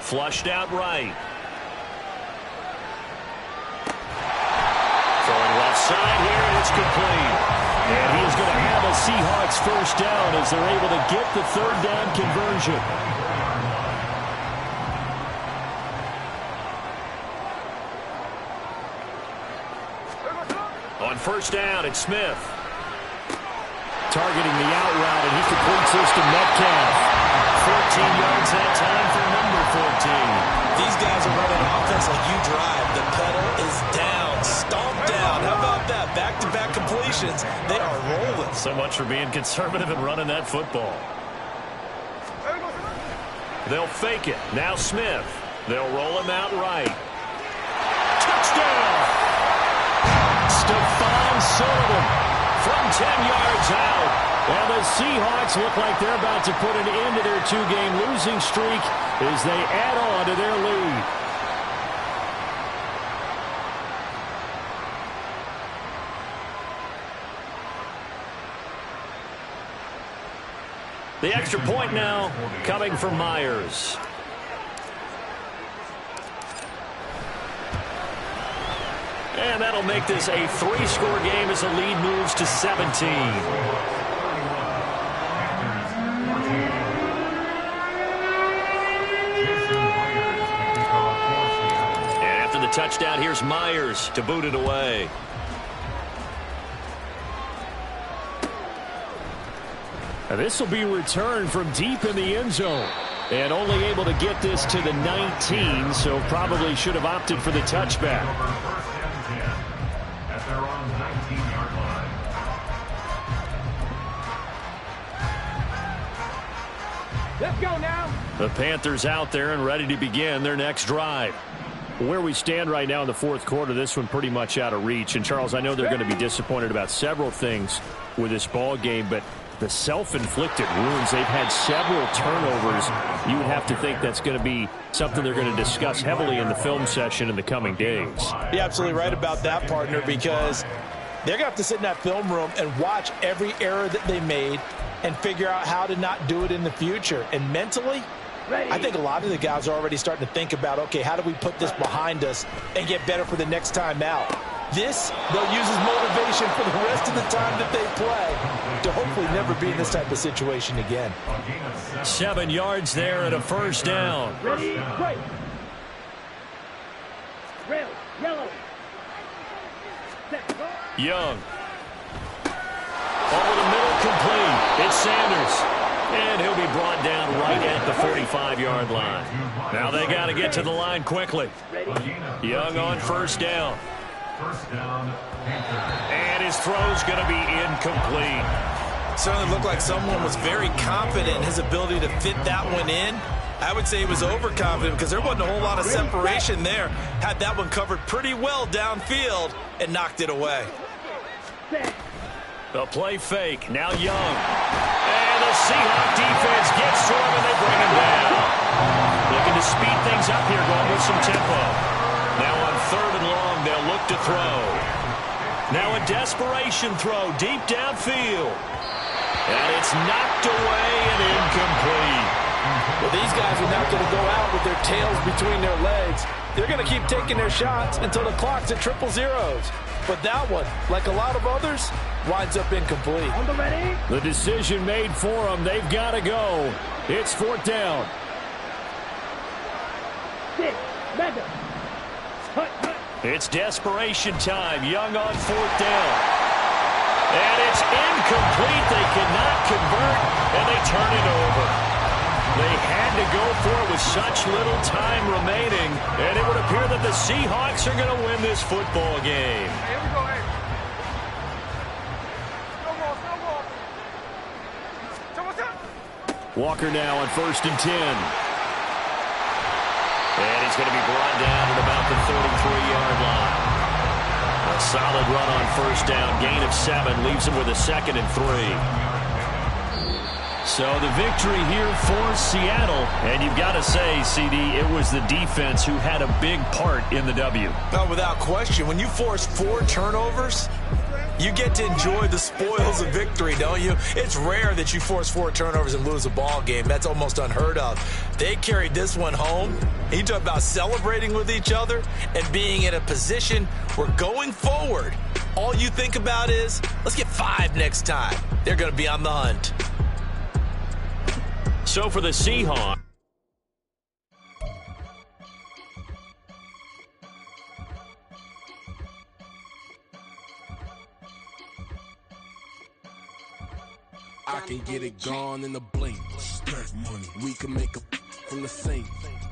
Flushed out right. Throwing left side here, and it's complete. And he is going to have a Seahawks 1st down as they're able to get the 3rd down conversion. On 1st down, it's Smith. Targeting the out route, and he completes this to Metcalf. 14 yards that time for number 14. These guys are running offense like you drive. The pedal is down, stomped down. How about that? Back-to-back completions. They are rolling. So much for being conservative and running that football. They'll fake it. Now Smith. They'll roll him out right. Touchdown! Stephon Sullivan from 10 yards out. And the Seahawks look like they're about to put an end to their 2-game losing streak as they add on to their lead. The extra point now coming from Myers. And that'll make this a 3-score game as the lead moves to 17. And after the touchdown, here's Myers to boot it away. Now this will be returned from deep in the end zone. And only able to get this to the 19, so probably should have opted for the touchback. At their own 19-yard line. Let's go now. The Panthers out there and ready to begin their next drive. Where we stand right now in the 4th quarter, this one pretty much out of reach. And, Charles, I know they're going to be disappointed about several things with this ball game, but the self-inflicted wounds, they've had several turnovers. You would have to think that's going to be something they're going to discuss heavily in the film session in the coming days. You're absolutely right about that, partner, because they're going to have to sit in that film room and watch every error that they made and figure out how to not do it in the future. And mentally, I think a lot of the guys are already starting to think about, okay, how do we put this behind us and get better for the next time out? This, they'll use as motivation for the rest of the time that they play to hopefully never be in this type of situation again. 7 yards there and a 1st down. Ready, break. Red, yellow. Set, go. Young. Over the middle, complete. It's Sanders. And he'll be brought down right at the 45-yard line. Now they got to get to the line quickly. Young on first down. And his throw's going to be incomplete. Certainly looked like someone was very confident in his ability to fit that one in. I would say he was overconfident because there wasn't a whole lot of separation there. Had that one covered pretty well downfield and knocked it away. The play fake. Now Young. And the Seahawk defense gets to him and they bring him down. Looking to speed things up here, going with some tempo. Now on 3rd and long, they'll look to throw. Now a desperation throw deep downfield. And it's knocked away and incomplete. Well, these guys are not going to go out with their tails between their legs. They're going to keep taking their shots until the clock's at 000. But that one, like a lot of others, winds up incomplete. The decision made for them. They've got to go. It's 4th down. It's desperation time. Young on 4th down. And it's incomplete. They cannot convert, and they turn it over. They had to go for it with such little time remaining, and it would appear that the Seahawks are going to win this football game. Here we go, hey. Walker now on 1st and 10. And he's going to be brought down at about the 33-yard line. A solid run on 1st down. Gain of 7 leaves him with a 2nd and 3. So the victory here for Seattle. And you've got to say, CD, it was the defense who had a big part in the W. No, without question. When you force 4 turnovers, you get to enjoy the spoils of victory, don't you? It's rare that you force 4 turnovers and lose a ball game. That's almost unheard of. They carried this one home. You talk about celebrating with each other and being in a position where going forward, all you think about is, let's get 5 next time. They're going to be on the hunt. So for the Seahawks, I can get it gone in a blink. Money. We can make a from the sink.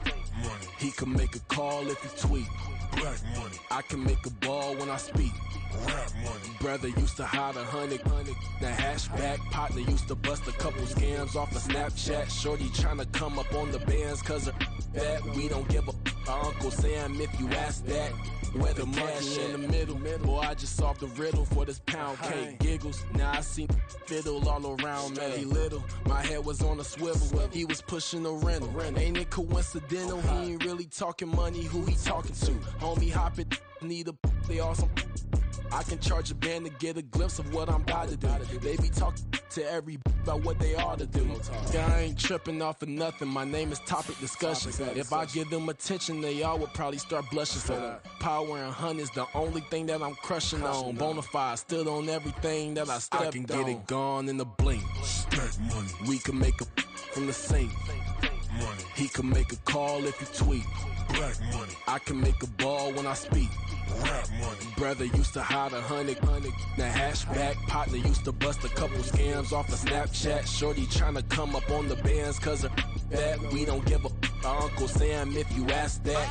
Money. He can make a call if he tweet. Black money. I can make a ball when I speak. Rap money. Brother used to hide 100. The hashback partner used to bust a couple scams off of Snapchat. Shorty tryna come up on the bands cause of that. We don't give a Uncle Sam if you ask that. Where the money in the middle. Boy, I just solved the riddle for this pound cake. Giggles. Now I see fiddle all around me. He little. My head was on a swivel. He was pushing a rental. Ain't it coincidental? He ain't really talking money. Who he talking to? Homie hopping. Need a they awesome. I can charge a band to get a glimpse of what I'm about to do. They be talking to every about what they ought to do. I ain't tripping off of nothing. My name is Topic Discussion. If I give them attention, they all would probably start blushing. So power and hunt is the only thing that I'm crushing on. Bonafide stood on everything that I stepped on. I can get it gone in a blink. Money. We can make a from the sink. Money. He can make a call if he tweet. Black money. I can make a ball when I speak. Rap money. Brother used to hide 100. The hashback partner used to bust a couple scams off of Snapchat. Shorty tryna come up on the bands cause of that. We don't give a Uncle Sam if you ask that.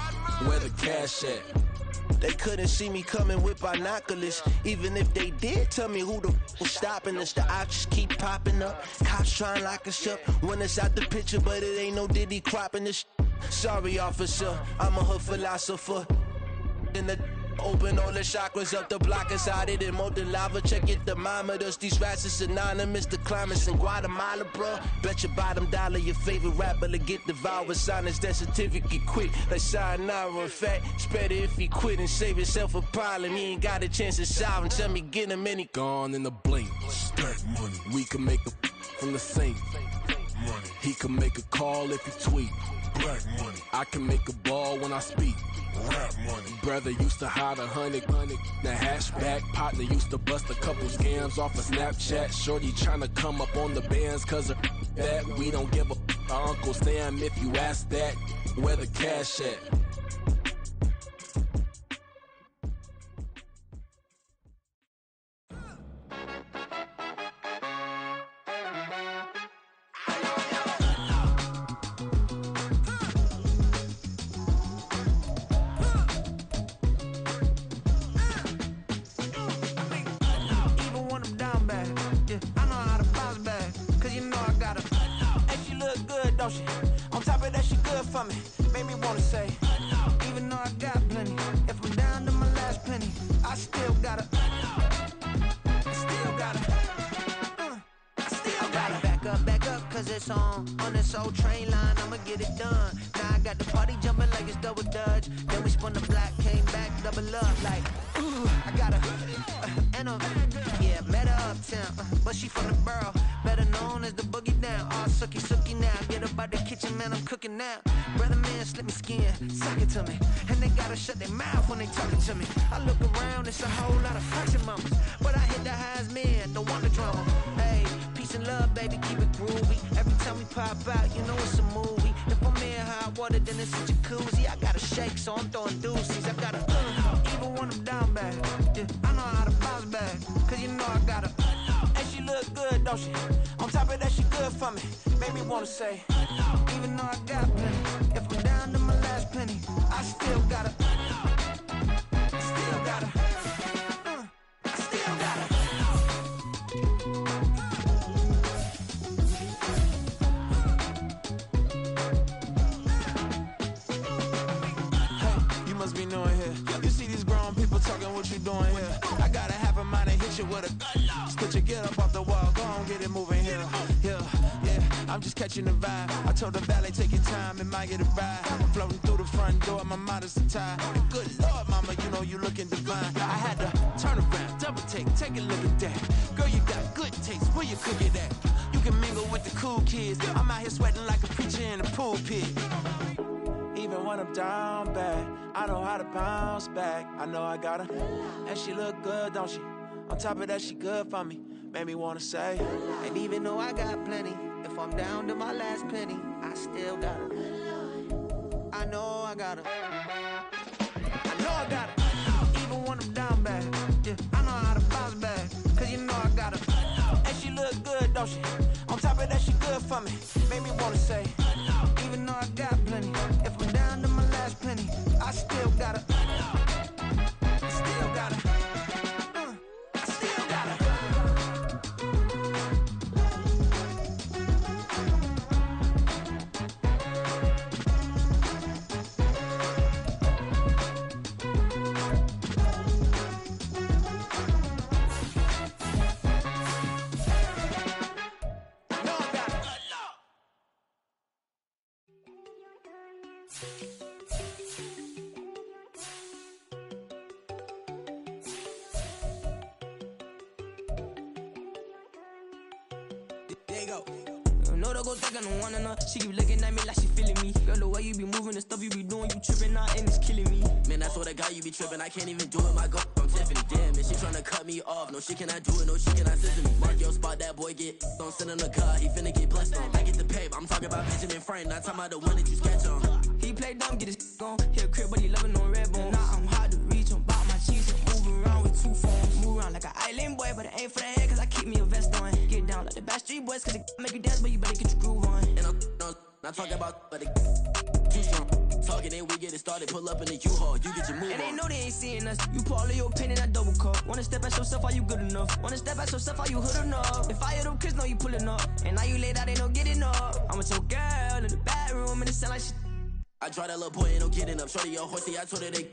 Where the cash at? They couldn't see me coming with binoculars. Even if they did, tell me who the was stopping us. The options keep popping up. Cops trying to lock us up. When it's out the picture, but it ain't no Diddy cropping this. Sorry, officer, I'm a hood philosopher. In the open all the chakras up the block inside it and molten lava. Check it, thermometers. These rats is synonymous to climates in Guatemala, bro. Bet your bottom dollar your favorite rapper to get devoured. Sign his death certificate quick. Like sayonara. In fact, it's better if he quit and save himself a problem. He ain't got a chance to solve him. Tell me, get him any. Gone in a blink. Stack money. We can make a from the sink. Money. He can make a call if he tweet. Black money. I can make a ball when I speak. Rap money. Brother used to hide 100. The hashback partner used to bust a couple scams off of Snapchat. Shorty tryna come up on the bands cause of that. We don't give a Uncle Sam if you ask that. Where the cash at? don't she? On top of that, she good for me. Made me wanna say, even though I got plenty, if I'm down to my last penny, I still gotta, back up, cause it's on this old train line, I'ma get it done. Now I got the party jumping like it's double dutch. Then we spun the block, came back, double up, like, ooh, I got yeah, met her uptown, but she from the borough, better known as the boogie down. All sookie now, get up out the kitchen, man, I'm cooking now. Brother man, slip me skin, suck it to me, and they gotta shut their mouth when they talking to me. I look around, it's a whole lot of flexing mamas, but I hit the highs, man, don't want the drama. Hey, peace and love, baby, keep it groovy. Every time we pop out, you know it's a movie. If I'm in hot water, then it's a jacuzzi. I gotta shake, so I'm throwing deuces. I gotta, even when I'm down bad, yeah, I know how to bounce back, cause you know I gotta, and she look good, don't she? On top of that, she good for me. Made me wanna say, even though I got plenty, if I'm down to my last penny, I still gotta, be knowing here. You see these grown people talking, what you doing here? I got a half a mind to hit you with a split you, get up off the wall, go on, get it moving here. Yeah, I'm just catching the vibe. I told the valet, take your time, it might get a ride. Floating through the front door, my mind is a tie. And good Lord, mama, you know you looking divine. I had to turn around, double take a look at that. Girl, you got good taste, where you cook it at? You can mingle with the cool kids. I'm out here sweating like a preacher in a pulpit. Even when I'm down bad, I know how to bounce back. I know I got her, and she look good, don't she? On top of that, she good for me. Made me wanna say, and even though I got plenty, if I'm down to my last penny, I still got her. I know I got her. I know I got her. Even when I'm down bad, yeah, I know how to bounce back, cause you know I got her. And she look good, don't she? On top of that, she good for me. Made me wanna say, even though I got plenty, if I'm down to my last penny, I still gotta, still gotta, still gotta. No, don't go thinking no one enough. She keep looking at me like she feeling me. Girl, the way you be moving, the stuff you be doing, you tripping out and it's killing me. Man, that's what I got, you be tripping. I can't even do it, my girl, I'm Tiffany. Damn, and she tryna cut me off. No, she cannot do it, no, she cannot listen to me. Mark your spot, that boy get don't send him a car, he finna get blessed on. I get the pay, but I'm talking about Benjamin Frank, not talking about the one that you sketch on. He play dumb, get his gone. Hit a crib, but he loving on red bone. Now I'm hard to reach, I'm about my cheese. Move around with two phones. Move around like an island boy, but it ain't for the head, cause I keep me a vest on. Get down like the Backstreet Boys, cause it make you dance, but you better get your groove on. And I'm not talking about, but it too strong. Talking and we get it started, pull up in the U-Haul, you get your move and on. they know they ain't seeing us. You pull all of your pain in that double cup. Wanna step at yourself, are you good enough? Wanna step at yourself, are you hood enough? If I hear them kids, know you pulling up. And now you laid out, they don't get enough. I'm with your girl in the bedroom, and it sound like shit. I tried that little boy, ain't no getting up. Shorty, your horsey, I told her they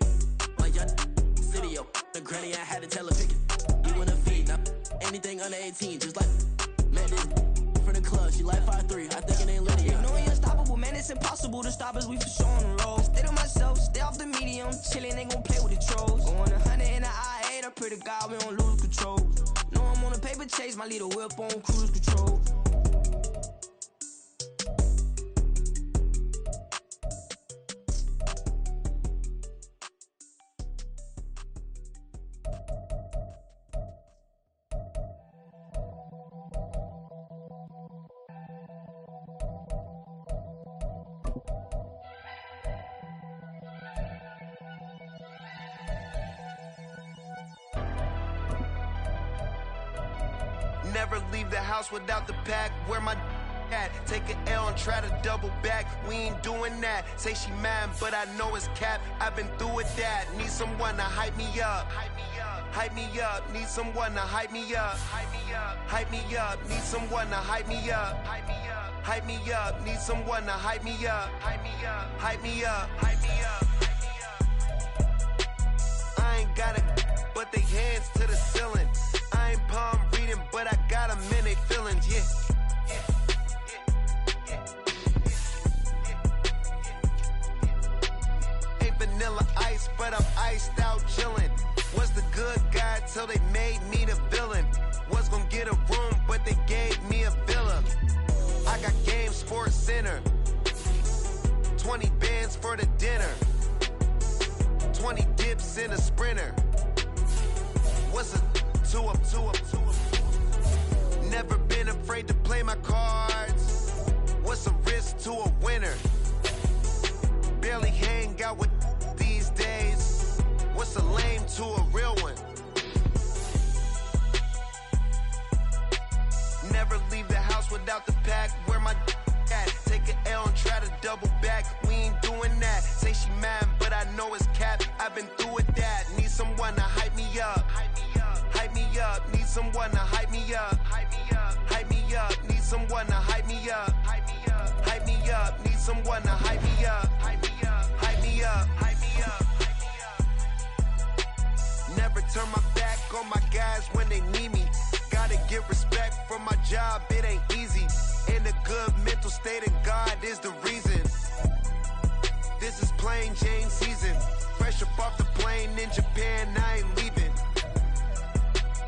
my yacht city, yo. The granny, I had to tell her pick it. You wanna feed, now anything under 18, just like met this from the club. She like 5'3", I think it ain't Lydia. You know we unstoppable, man, it's impossible to stop us, we for sure on the road. Stay to myself, stay off the medium, chillin', ain't gon' play with the trolls. Going 100 in the I-8, I pray to God we don't lose control. Know I'm on a paper chase, my little whip on cruise control. Never leave the house without the pack. Where my at? Take an L and try to double back. We ain't doing that. Say she mad, but I know it's cap. I've been through with that. Need someone to hype me up. Hype me up. Need someone to hype me up. Hype me up. Need someone to hype me up. hype me up. Need someone to hype me up. Hype me up. Hype me up. Hype me up. I ain't got it, but they hands to the ceiling. I ain't palm reading, but I got them in they feelings, yeah. Ain't vanilla ice, but I'm iced out chillin'. Was the good guy till they made me the villain. Was gonna get a room, but they gave me a villa. I got game, Sports Center. 20 bands for the dinner. 20 dips in a sprinter. What's a two up? Never been afraid to play my cards. What's a risk to a winner? Barely hang out with these days. What's a lame to a real one? Never leave the house without the pack. Where my at? Take an L and try to double back. We ain't doing that. Say she mad, but I know it's cap. I've been through with that. Need someone to hype me up. Hype me up. Hype me up. Need someone to hype me up. Hype me up. Hype me up. Need someone to hype me up. Hype me up. Hype me up. Need someone to hype me up. Hype me up. Hype me up. Hype me up. Never turn my back on my guys when they need me. Gotta get respect from my job, it ain't easy. In a good mental state, and God is the reason. This is plain Jane season. Fresh up off the plane in Japan, I ain't leaving.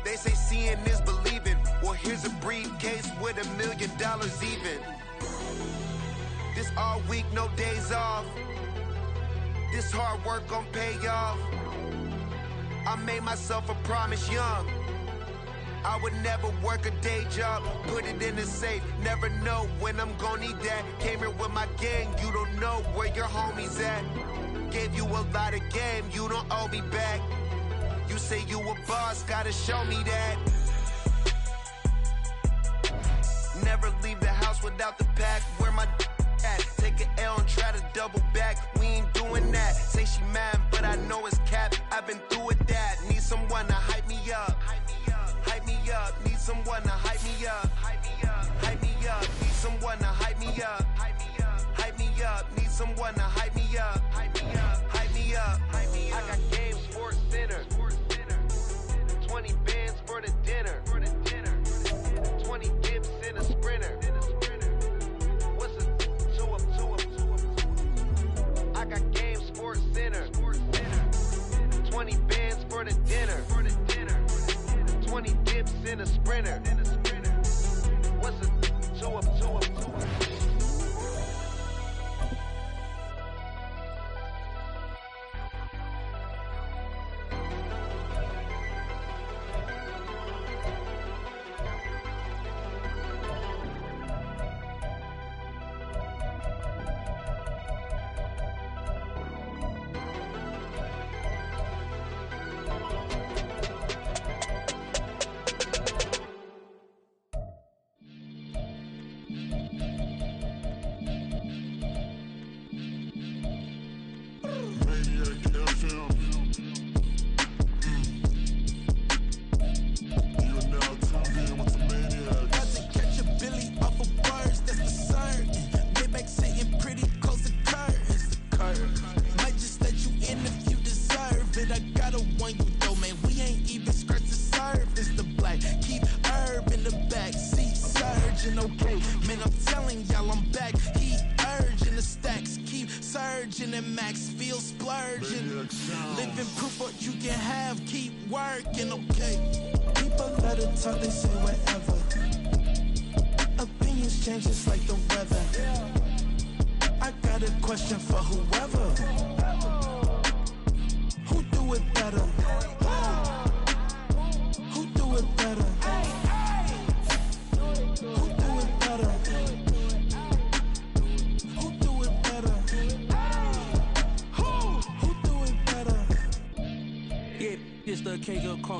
They say seeing is believing. Well, here's a briefcase with $1 million even. This all week, no days off. This hard work gon' pay off. I made myself a promise young. I would never work a day job, put it in the safe. Never know when I'm gon' need that. Came here with my gang, you don't know where your homies at. Gave you a lot of game, you don't owe me back. You say you a boss, gotta show me that. Never leave the house without the pack. Where my at? Take an L and try to double back. We ain't doing that. Say she mad, but I know it's cap. I've been through with that. Need someone to hype me up. Hype me up. Hype me up. Need someone to hype me up. Hype me up. Hype me up. Need someone to hype me up. Hype me up. Hype me up. Need someone to hype me up. Hype me up. Hype me up. Hype me up. I got game, Sports Center. 20 bands for the dinner. 20 dips in a sprinter. What's a two up? I got game, Sports Center. 20 bands for the dinner. 20 dips in a sprinter. What's a two up?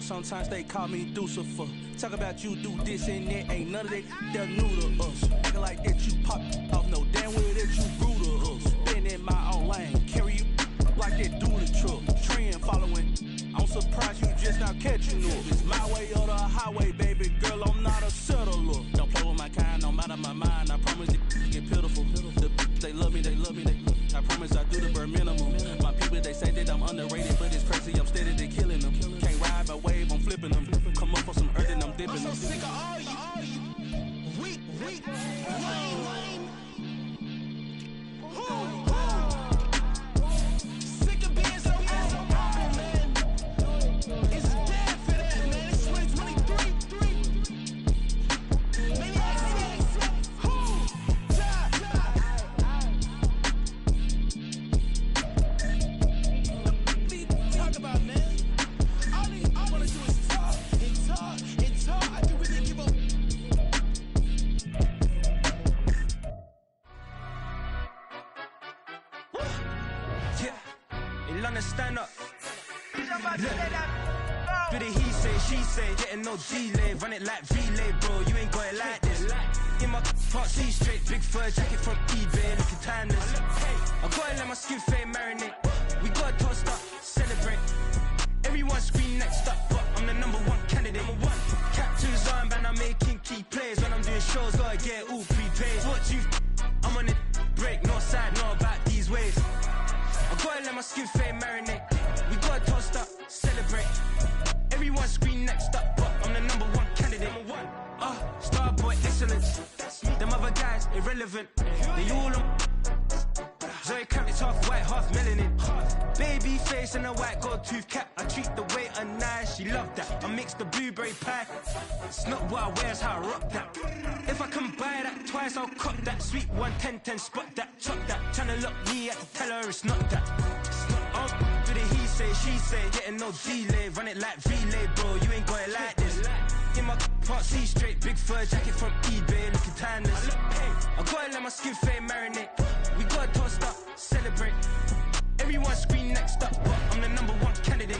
Sometimes they call me Lucifer. Talk about you do this and that. Ain't none of that that new to us. Acting like that you pop off. No damn well that you grew to us. Been in my own lane. Carry you like that do the truck. Trend following. I'm surprised you just now catching up. It's my way or the highway, baby girl. I'm not a settler. Don't play with my kind. No matter my mind. I promise you. understand up. Bit of he say, she say, getting no delay. Run it like relay, bro, you ain't got it like this. In my part C straight, big fur jacket from eBay, looking timeless. I gotta let my skin fade marinate. We gotta toast up, celebrate. Everyone scream next up, but I'm the #1 candidate. Captain's armband, I'm making key plays. When I'm doing shows, gotta get all prepaid. What you I'm on it, break, no side, no about these ways. I gotta let my skin fade marinate. We gotta toast up, celebrate. Everyone scream next up, but I'm the #1 candidate. Starboy excellence. Them other guys irrelevant. They all on. Zoe Camp, it's half white, half melanin. Baby face and a white gold tooth cap. I treat the waiter nice, she love that. I mix the blueberry pie. It's not what I wear, it's how I rock that. If I can buy that twice, I'll cop that. Sweet 110, spot that, chop that. Tryna lock me, I have to tell her it's not that. Bit of he say, she say, getting no delay. Run it like relay, bro, you ain't got it like this. In my part C straight, big fur jacket from eBay, looking timeless. I gotta let my skin fade marinate. We gotta toast up, celebrate. Everyone scream next up, but I'm the #1 candidate.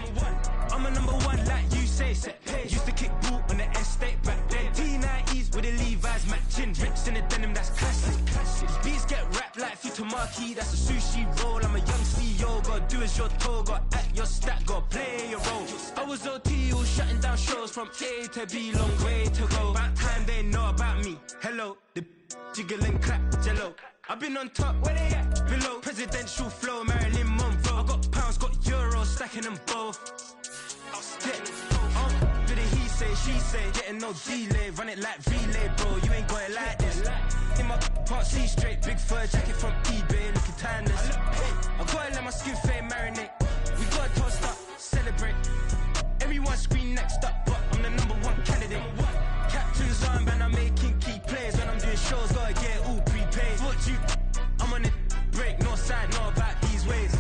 I'm a #1 like you say, set pace. Used to kick boot on the estate back then. T90s with the Levi's matching. Rips in the denim, that's classic. Beats get wrapped like Futamaki, that's a sushi roll. I'm a young CEO, gotta do as you're told. Gotta act your stat, gotta play your role. I was OT, all shutting down shows from A to B, long way to go. About time they know about me. Hello, the jiggle and clap, jello. I've been on top, where they at? Below, presidential flow, Marilyn Monroe. I got pounds, got euros, stacking them both. Bit of he say, she say, getting no delay. Run it like relay, bro, you ain't got it like this. In my part C straight, big fur jacket from eBay, looking timeless. I gotta let my skin fade marinate. We gotta toast up, celebrate. Everyone scream next up, but I'm the #1 candidate. Captain's armband, I'm making key plays. When I'm doing shows, gotta get all prepaid. What you I'm on it, break, no side, no about these ways.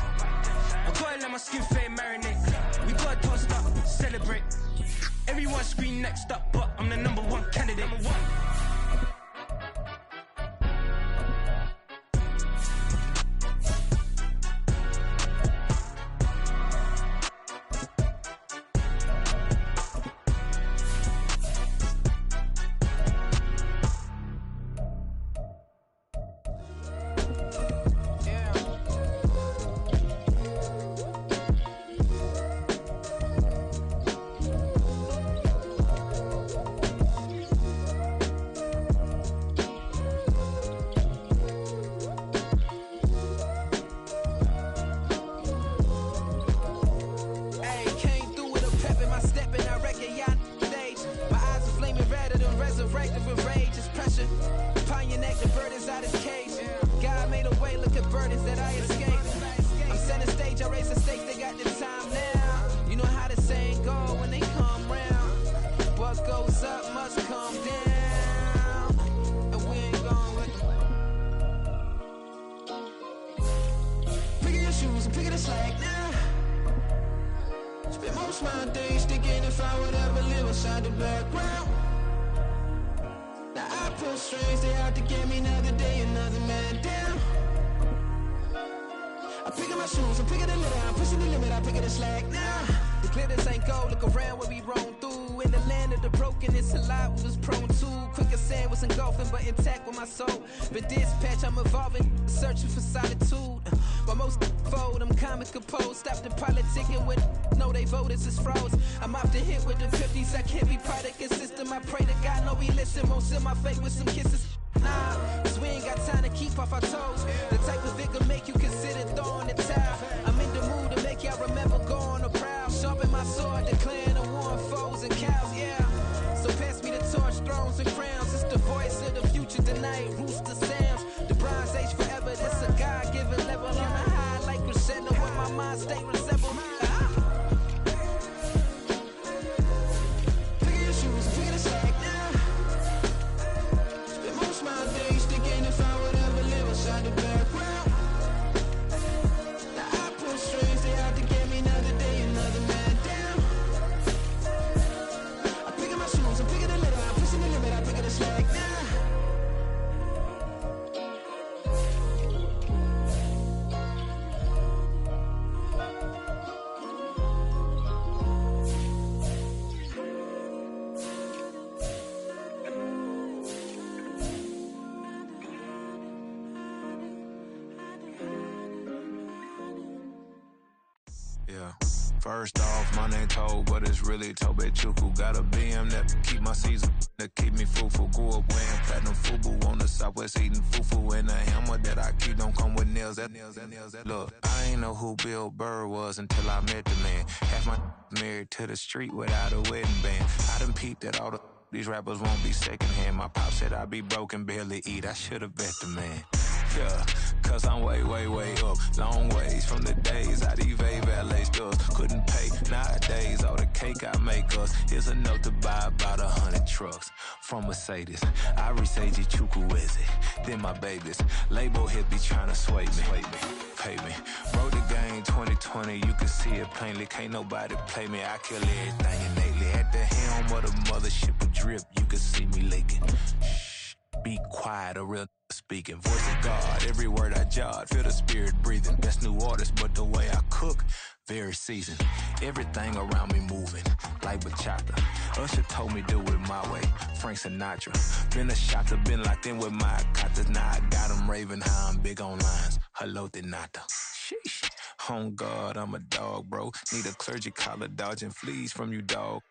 I gotta let my skin fade marinate. We gotta toast up, celebrate. Everyone scream next up, but I'm the #1 candidate. First off, my name Toad, but it's really Tobe Chuku. Got a BM that keep my season, that keep me fruitful. Grew up wearing platinum FUBU on the Southwest eating fufu. And the hammer that I keep don't come with nails. Look, I ain't know who Bill Burr was until I met the man. Half my married to the street without a wedding band. I done peeped at all these rappers won't be secondhand. My pop said I'd be broken, barely eat. I should've bet the man. Yeah, cause I'm way, way, way up. Long ways from the days I evade valet stores. Couldn't pay nowadays. All the cake I make us is enough to buy about 100 trucks from Mercedes. I resage Chukwueze, then my babies. Label hit be trying to sway me. Pay me. Wrote the game 2020, you can see it plainly. Can't nobody play me. I kill everything innately. At the helm of the mothership of drip, you can see me leaking. Shh, be quiet, a real speaking. Voice of God, every word I jot. Feel the spirit breathing. Best new artist, but the way I cook, very seasoned. Everything around me moving, like bachata. Usher told me do it my way. Frank Sinatra. Been a shotter, been locked in with my katas. Now I got them raving how I'm big on lines. Hello, Denata. Sheesh. On God, I'm a dog, bro. Need a clergy collar, dodging fleas from you, dog.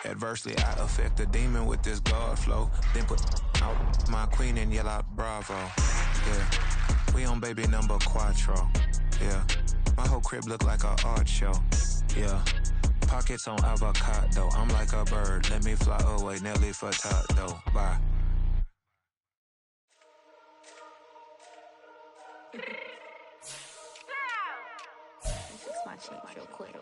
Adversely, I affect a demon with this God flow. Then put out my queen and yell out bravo. Yeah, we on baby number quattro. Yeah, my whole crib look like a art show. Yeah, pockets on avocado. I'm like a bird, let me fly away. Nelly Furtado, bye. Fix my change real quick.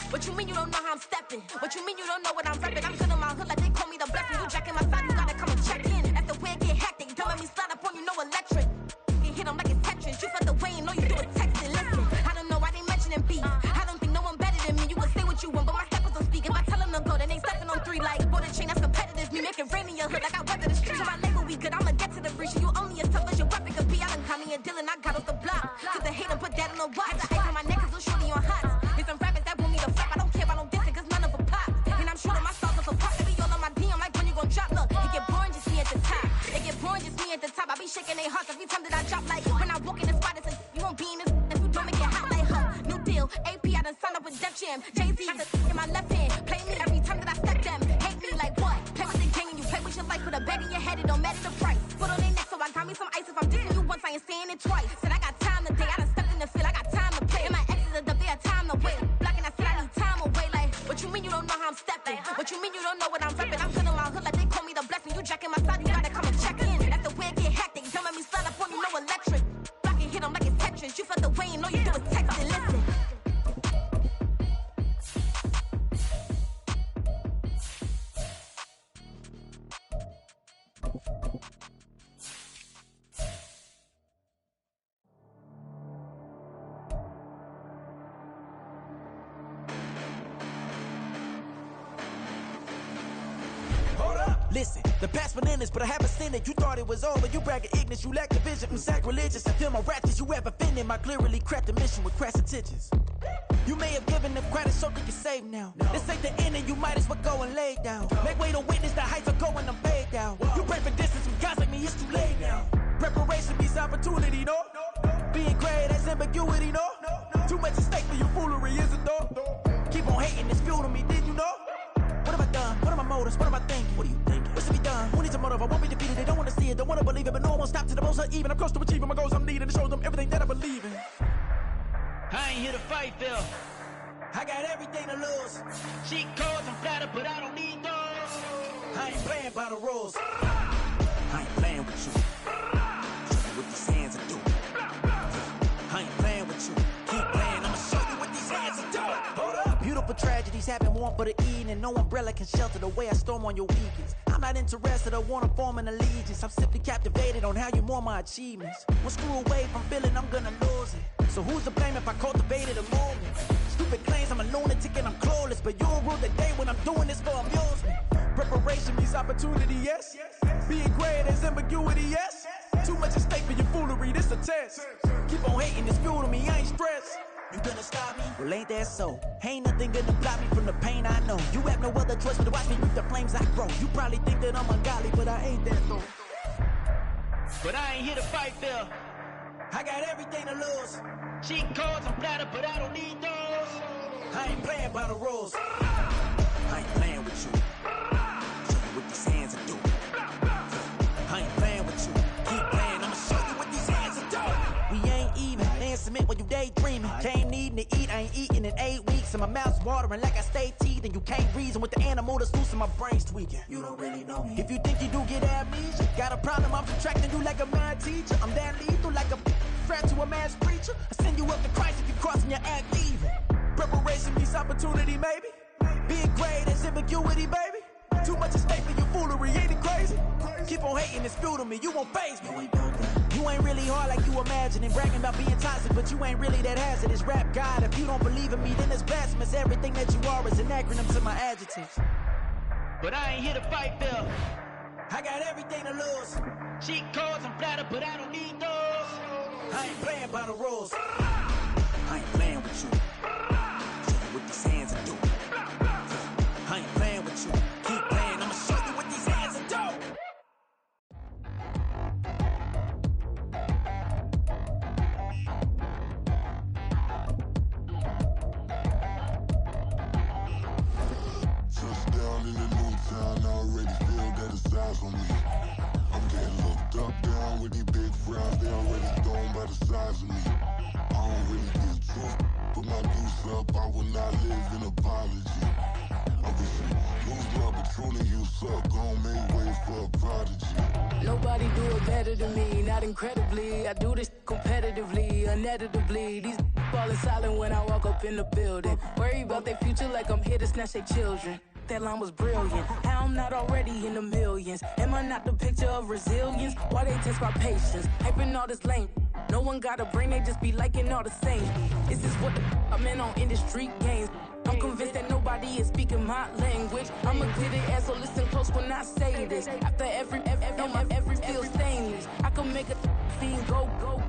What you mean you don't know how I'm stepping? What you mean you don't know what I'm repping? I'm good in my hood like they call me the blessing. You jacking my side, you gotta come and check in. After where it get hectic, don't let me slide up on you, no electric. You hit them like it's Tetris. You felt the way and all you do is text and listen. I don't know why they mentioning beef. I don't think no one better than me. You can say what you want, but my steppers don't speak. If I tell them to go, then they stepping on 3 like border chain. That's competitive. Me making rain in your hood like I weather the street. So my label we good, I'ma get to the breach. You only as tough as your weapon could be. I done caught me a Dylan, I got off the block. Cause the hate and put that on the watch. The ice on my neck is little shorty on hot. There's some rappers that want me to flap. I don't care if I don't diss it, cause none of them pop. And I'm shooting my stars off a pop. They be all on my DM like when you gon' drop. Look, it get boring, just me at the top. It get boring, just me at the top. I be shaking their hearts every time that I drop. Like when I walk in the spot, it's like you won't be in this if you don't make it hot like her. New deal, AP, I done signed up with Def Jam. Jay-Z in my left hand. Play me every time that I step them. Hate me like what? Play with the gang and you play with your life. Put a bag in your head, it don't matter the price. Put on their neck, so I got me some ice. If I'm dissing you once, I ain't saying it twice. Said I got time today, I done stepped in the field, I got time to play. And my exes are up there, time to wait. Blocking, I said I need time away. Like, what you mean you don't know how I'm stepping? What you mean you don't know what I'm repping? I'm good in my hood like they call me the blessing. You jacking my side, you gotta come and check in. After where it get hectic, don't let me slide up on you, no electric. Blocking, hit them like it's Tetris. You felt the way and all you do is text and listen. Listen, the past bananas, but I haven't seen it. You thought it was over, you bragging ignorance, you lack the vision from sacrilegious. I feel my ratchets, you have offended my clearly crafted mission with crass intentions. You may have given them credit so they can save now. This ain't the end and you might as well go and lay down. Make way to witness the heights are going, I'm paid down. You pray for distance from guys like me, it's too late now. Preparation means opportunity, no? Being great has ambiguity, no? Too much at stake for your foolery, is it though? Keep on hating, it's fuel to me, did you know? What have I done? What are my motives? What am I thinking? What are you thinking? What's to be done? Who needs a motive? I won't be defeated. They don't want to see it, don't want to believe it, but no one won't stop to the most even. I'm close to achieving my goals. I'm needing to show them everything that I believe in. I ain't here to fight, Phil. I got everything to lose. Cheat codes, I'm flattered, but I don't need those. I ain't playing by the rules. I ain't playing with you. Show me what these hands are doing. I ain't playing with you. Keep playing, I'ma show you what these hands are doing. Hold up. Beautiful tragedies happen, one for the eating, and no umbrella can shelter the way I storm on your weekends. I'm not interested, I wanna form an allegiance. I'm simply captivated on how you more my achievements. One screw away from feeling I'm gonna lose it. So who's to blame if I cultivated a movement? Stupid claims I'm a lunatic and I'm clueless, but you'll rule the day when I'm doing this for amusement. Preparation means opportunity, yes. Being great is ambiguity, yes. Too much at stake for your foolery, this a test. Keep on hating, it's fuel to me, I ain't stressed. You gonna stop me? Well, ain't that so? Ain't nothing gonna block me from the pain I know. You have no other choice but to watch me with the flames I grow. You probably think that I'm ungodly, but I ain't that though. But I ain't here to fight, Phil. I got everything to lose. Cheat codes and platter, but I don't need those. I ain't playing by the rules. I ain't playing with you. Show you what these hands are doing. I ain't playing with you. Keep playing, I'ma show you what these hands are doing. We ain't even laying cement when you daydreaming. Came needing to eat, I ain't eating in 8 weeks. And my mouth's watering like I stay teeth. And you can't reason with the animal that's loose and my brain's tweaking. You don't really know me. If you think you do get amnesia, got a problem, I'm subtracting you like a mad teacher. I'm that lethal like a threat to a mass preacher. I send you up to Christ if you crossing your act even. Preparation meets opportunity, maybe. Big grade is ambiguity, baby. Too much at stake for your foolery, ain't it crazy? Keep on hating, it's fuel to me, you won't faze me. You ain't really hard like you imagining. Bragging about being toxic, but you ain't really that hazardous. Rap God, if you don't believe in me, then it's blasphemous. Everything that you are is an acronym to my adjectives. But I ain't here to fight, Phil. I got everything to lose. Cheat codes and platter, but I don't need those. I ain't playing by the rules. I ain't playing with you. Show you what these hands are doing. I ain't playing with you. Keep playing, I'ma show you what these hands are doing. Touchdown in the new town, I already feel that it's eyes on me. I'm getting looked up, down with these big frowns, they already thrown by the size of me. I don't really get truth, put my deuce up, I will not live in apology. I wish you lose love, but truly you suck, gon' make way for a prodigy. Nobody do it better than me, not incredibly. I do this competitively, uneditably. These falling silent when I walk up in the building. Worry about their future like I'm here to snatch their children. That line was brilliant. How I'm not already in the millions? Am I not the picture of resilience? Why they test my patience? Hyping all this lame. No one got a brain, they just be liking all the same. Is this what the I'm in on industry games? I'm convinced that nobody is speaking my language. I'ma get it ass, so listen close when I say this. After every feel stainless. I can make a fiend go.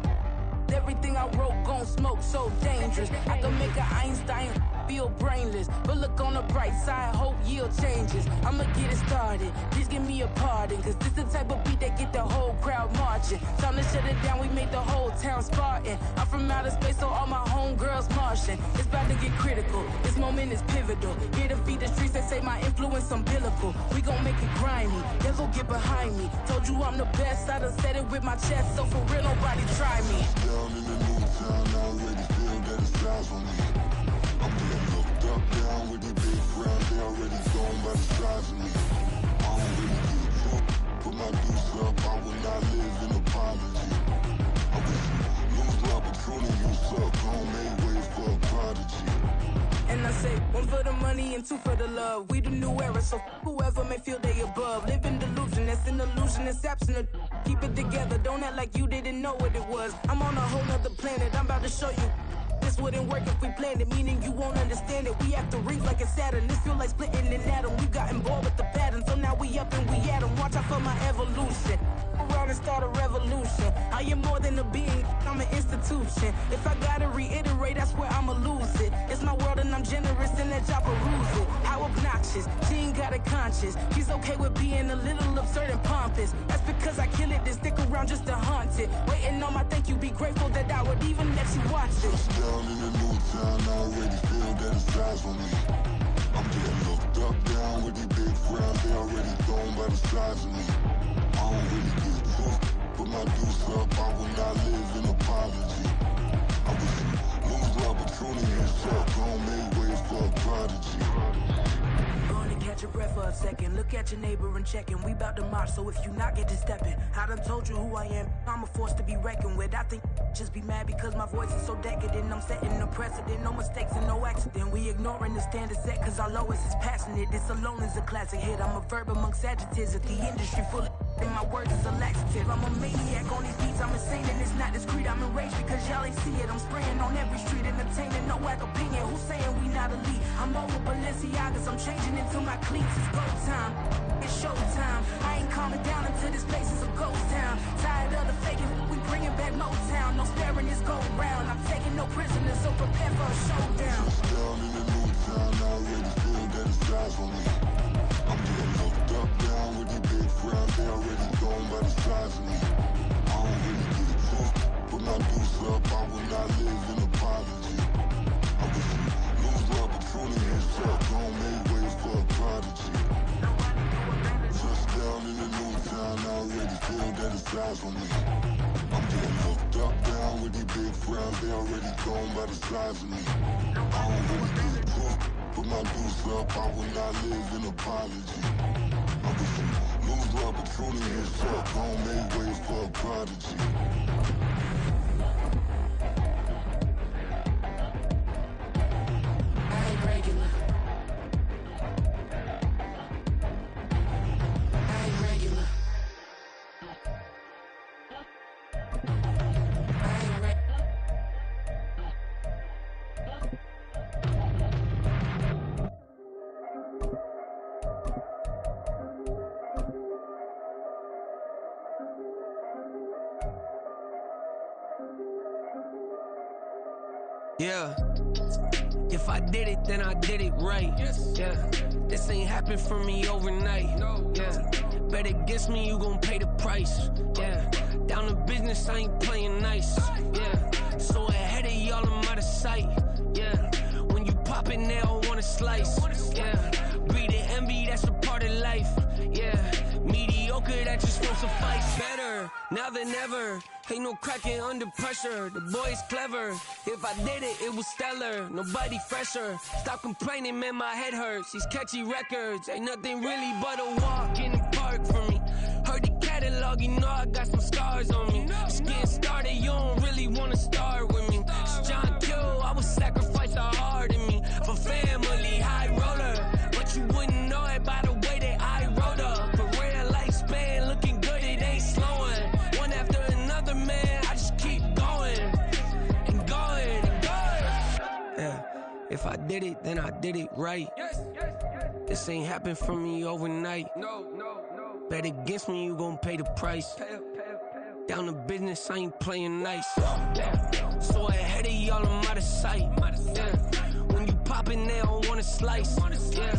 Everything I wrote gon' smoke, so dangerous. I can make an Einstein feel brainless, but look on the bright side, hope yield changes. I'ma get it started, please give me a pardon, cause this the type of beat that get the whole crowd marching. Time to shut it down, we made the whole town Spartan. I'm from outer space, so all my homegirls Martian. It's about to get critical, this moment is pivotal. Here to feed the streets, they say my influence umbilical. We gon' make it grimy, devil get behind me. Told you I'm the best, I done said it with my chest, so for real nobody try me. Down in the new town, I already feel that it's eyes on me. I'm getting looked up, down with these big frowns, they already thrown by the size of me. I don't really get truth, put my deuce up, I will not live in apology. I wish you lose love, but truly you suck, gon' make way for a prodigy. And I say, one for the money and two for the love. We the new era, so whoever may feel they above. Live in delusion, that's an illusion, it's absent. Keep it together, don't act like you didn't know what it was. I'm on a whole nother planet, I'm about to show you. This wouldn't work if we planned it, meaning you won't understand it. We have to rings like a Saturn, this feel like splitting an atom. We got involved with the pattern, so now we up and we at 'em. Watch out for my evolution. Around and start a revolution. I am more than a being, I'm an institution. If I gotta reiterate, that's where I'ma lose it. It's my world and I'm generous and let y'all peruse it. How obnoxious, she ain't got a conscience. She's okay with being a little absurd and pompous. That's because I kill it, then stick around just to haunt it. Waiting on my thank you, be grateful that I would even let you watch it. Down in the new town, I already feel that it's eyes on me. I'm getting looked up, down with these big frowns, they already thrown by the size of me. I don't really get truth, put my deuce up, I will not live in apology. I wish you lose love, but truly you suck, gon' make way for a prodigy. Gonna catch your breath for a second. Look at your neighbor and check him. We bout to march, so if you not get to stepping. I done told you who I am. I'm a force to be reckoned with. I think just be mad because my voice is so decadent. I'm setting a precedent. No mistakes and no accident. We ignoring the standard set cause our lowest is passionate. This alone is a classic hit. I'm a verb amongst adjectives. If the industry full of and my words is a laxative. I'm a maniac on these beats. I'm insane and it's not discreet. I'm enraged because y'all ain't see it. I'm spraying on every street, entertaining no whack opinion. Who's saying we not elite? I'm over Balenciagas. I'm changing into my cleats. It's go time. It's showtime. I ain't calming down until this place is a ghost town. Tired of the faking. We bringing back Motown. No sparing this go round. I'm taking no prisoners, so prepare for a showdown. Down in the new town, I already feel that it's eyes on me. I'm getting looked up, down with these big frowns, they already thrown by the size of me. I don't really get truth, put my deuce size on me. I'm getting looked up, down with these big frowns. They already gone by the size of me. I don't really get drunk, put my deuce up. I will not live in apology. I wish you lose the opportunity and suck. I don't make ways for a prodigy. Yeah, if I did it, then I did it right. Yeah, this ain't happened for me overnight. Yeah, bet against me, you gon' pay the price. Yeah, down to business, I ain't playing nice. Yeah, so ahead of y'all, I'm out of sight. Yeah, when you pop it, they don't wanna slice. Yeah, greed and envy, that's a part of life. Yeah, mediocre, that just won't suffice. Better now than ever. Ain't no cracking under pressure, the boy's clever. If I did it, it was stellar, nobody fresher. Stop complaining, man, my head hurts. These catchy records, ain't nothing really but a walk in the park for me. Heard the catalog, you know I got some scars on me. Just getting started, you don't really wanna start with me. It's John Q, I would sacrifice a heart in me. For family, high roller, but you wouldn't know it by the way that I wrote up. Career lifespan, looking good, it ain't slowing. One after another, man, I just keep going and going and going. Yeah, if I did it, then I did it right. This ain't happened for me overnight. Bet against me, you gon' pay the price. Down to business, I ain't playing nice. Yeah, so ahead of y'all, I'm out of sight. Yeah, when you poppin', they don't wanna slice. Yeah,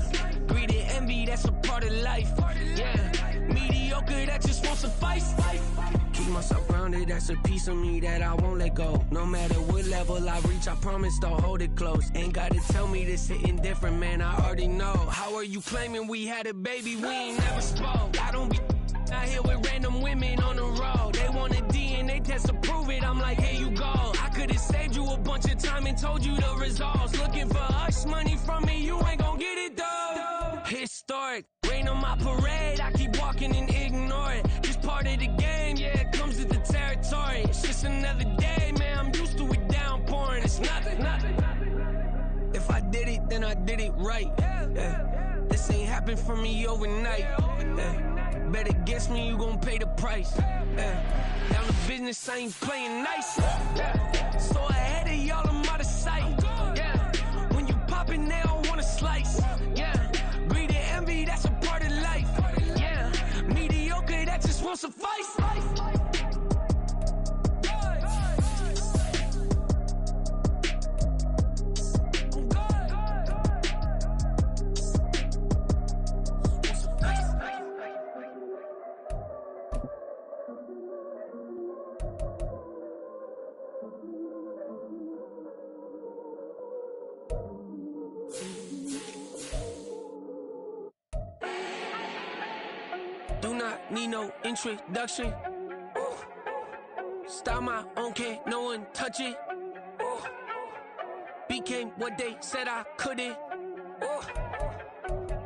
greed and envy, that's a part of life. Yeah, mediocre, that just won't suffice. Keep myself grounded, that's a piece of me that I won't let go. No matter what level I reach, I promise to hold it close. Ain't gotta tell me this hitting different, man, I already know. How are you claiming we had a baby, we ain't never spoke? I don't be out here with random women on the road. They want a DNA test to prove it, I'm like, here you go. I could've saved you a bunch of time and told you the results. Looking for hush money from me, you ain't gon' get it though. Historic, rain on my parade, I keep walking and ignore it. Just part of the game, yeah, it comes with the territory. It's just another day, man, I'm used to it downpouring. It's nothing. If I did it, then I did it right. Yeah. This ain't happened for me overnight. Yeah. Bet against me, you gon' pay the price. Yeah. Down to business, I ain't playing nice. Yeah. So ahead of y'all, I'm out of sight. Yeah. When you poppin', they don't wanna slice. Yeah. Greed and envy, that's a part of life. Yeah. Mediocre, that just won't suffice. Do not need no introduction. Ooh. Style my own, can't no one touch it. Ooh. Became what they said I couldn't. Ooh.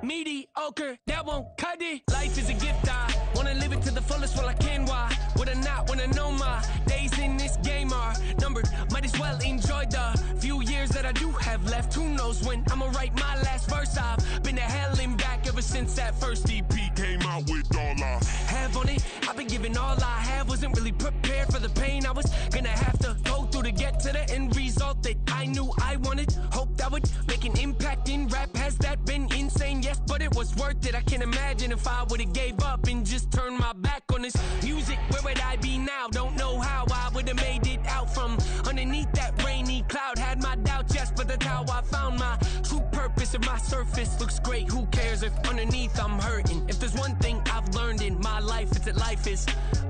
Mediocre, that won't cut it. Life is a gift, I wanna live it to the fullest while I can. Why would I not wanna know my days in this game are numbered? Might as well enjoy the few years that I do have left. Who knows when I'ma write my last verse. I've been to hell and back ever since that first EP came out with all I have on it. I've been giving all I have, wasn't really prepared for the pain I was gonna have to go through to get to the end result that I knew I wanted. Hoped I would make an impact in rap. Has that been insane? Yes, but it was worth it. I can't imagine if I would've gave up and just turned my back on this music. Where would I be now? Don't know how I would've made it out from underneath that rainy cloud. Had my doubts, yes, but that's how I found my true purpose. If my surface looks great, who cares if underneath I'm hurting? If there's one thing I've learned in my life, it's that life is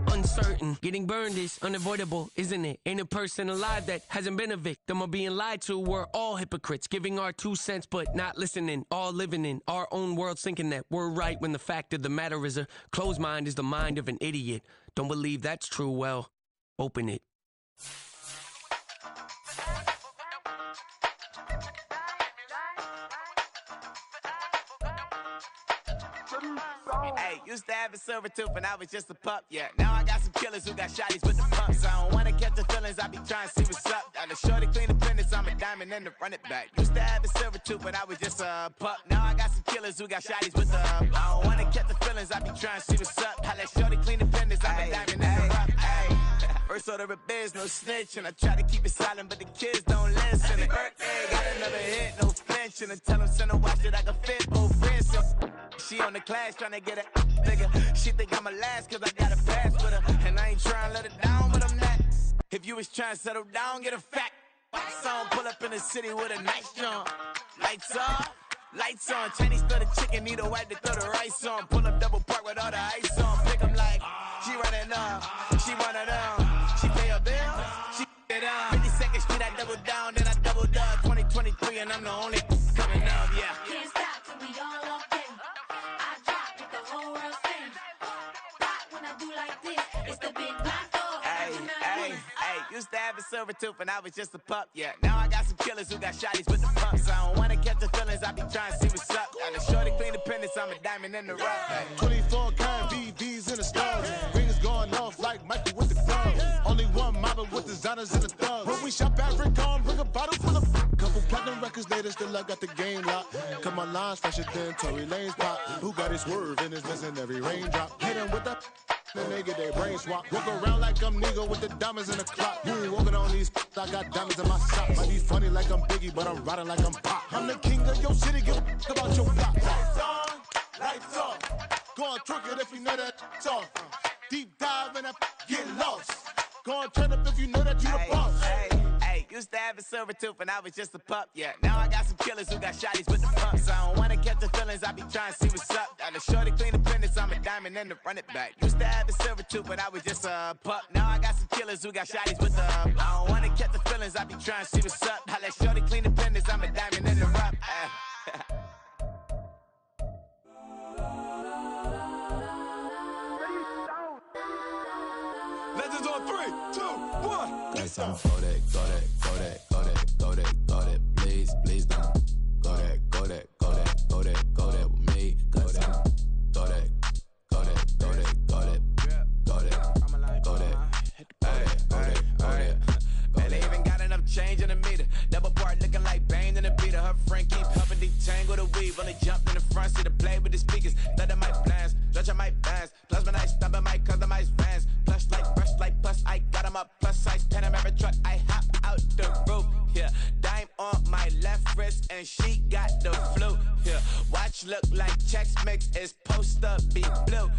uncertain. certain. Getting burned is unavoidable, isn't it? Ain't a person alive that hasn't been a victim of being lied to. We're all hypocrites, giving our 2 cents but not listening. All living in our own world, thinking that we're right when the fact of the matter is a closed mind is the mind of an idiot. Don't believe that's true? Well, open it. Hey, used to have a silver tooth and I was just a pup, yeah. Now I got some killers who got shotties with the pumps. I don't wanna catch the feelings, I be trying to see what's up. Got a shorty clean the business, I'm a diamond and to run it back. Used to have a silver tooth but I was just a pup. Now I got some killers who got shotties with the I don't wanna catch the feelings, I be trying to see what's up. I let shorty clean the business, I'm a diamond and to run. First order of biz, no snitch, and I try to keep it silent, but the kids don't listen. Birthday, got another hit, no flinch, and I tell them send a watch that I can fit both wrists. She on the class trying to get a bigger. She think I'm a last cause I got a pass with her, and I ain't trying to let it down, but I'm not. If you was trying to settle down, get a fact. Song pull up in the city with a nice jump. Lights off, lights on. Chinese throw the chicken, need a wipe to throw the rice on. Pull up double park with all the ice on. Pick 'em like she running up, she one of them. She pay a bill, she it up. 52nd Street, I double down, then I doubled up. 2023, and I'm the only coming up, yeah. Can't stop till we all up in. I drop it, the whole world sings. Rock when I do like this, it's the big black dog. Hey, used to have a silver tooth and I was just a pup, yeah. Now I got some killers who got shotties with the pumps. I don't wanna catch the feelings, I be trying to see what's up. Got a shorty clean the pendants, I'm a diamond in the rough. Hey. 24 kind VVs in the stars. Rings going off like Michael with the club. Only one mama with designers in the thugs. When we shop at Rick on, bring a bottle full of couple platinum records later, still I got the game locked. Cause my lines fresher than Tory Lane's pop. Who got his swerve and is missing every raindrop. Hit him with the then they get their brain swap. Walk around like I'm Nego with the diamonds in the clock. You ain't walking on these, I got diamonds in my socks. Might be funny like I'm Biggie, but I'm riding like I'm Pop. I'm the king of your city, give a about your block. Lights on, lights off. Go on, twerk it if you know that off. Deep dive and get lost. Go on, turn up if you know that you the boss. Used to have a silver tooth and I was just a pup, yeah. Now I got some killers who got shotties with the pumps. I don't wanna catch the feelings, I be trying to see what's up. Got a shorty clean the pendants, I'm a diamond and to run it back. Used to have a silver tooth but I was just a pup. Now I got some killers who got shotties with the I don't wanna catch the feelings, I be trying to see what's up. I let shorty clean the pendants, I'm a diamond and to run. Legends on 3, 2, 1. Guys, I'm go that, go that, go that, go that, go that, go that. Please, please don't go that, go that, go that, go that, go that with me. Go that, go that, go that, go that, go that, go that, go that, go that. Man, they even got enough change in the meter. Double part looking like Bane in the beater. Her friend keep helping detangle the weave. Only jumped in the front seat to play with the speakers. Let them might blast, Dutch I might dance. Plus when I stop at my customized vans. Plush like brush like plus I got them up. Plus size Panamera truck. I hop out the roof. Yeah, dime on my left wrist and she got the flu. Yeah, watch look like Chex Mix is supposed to be blue.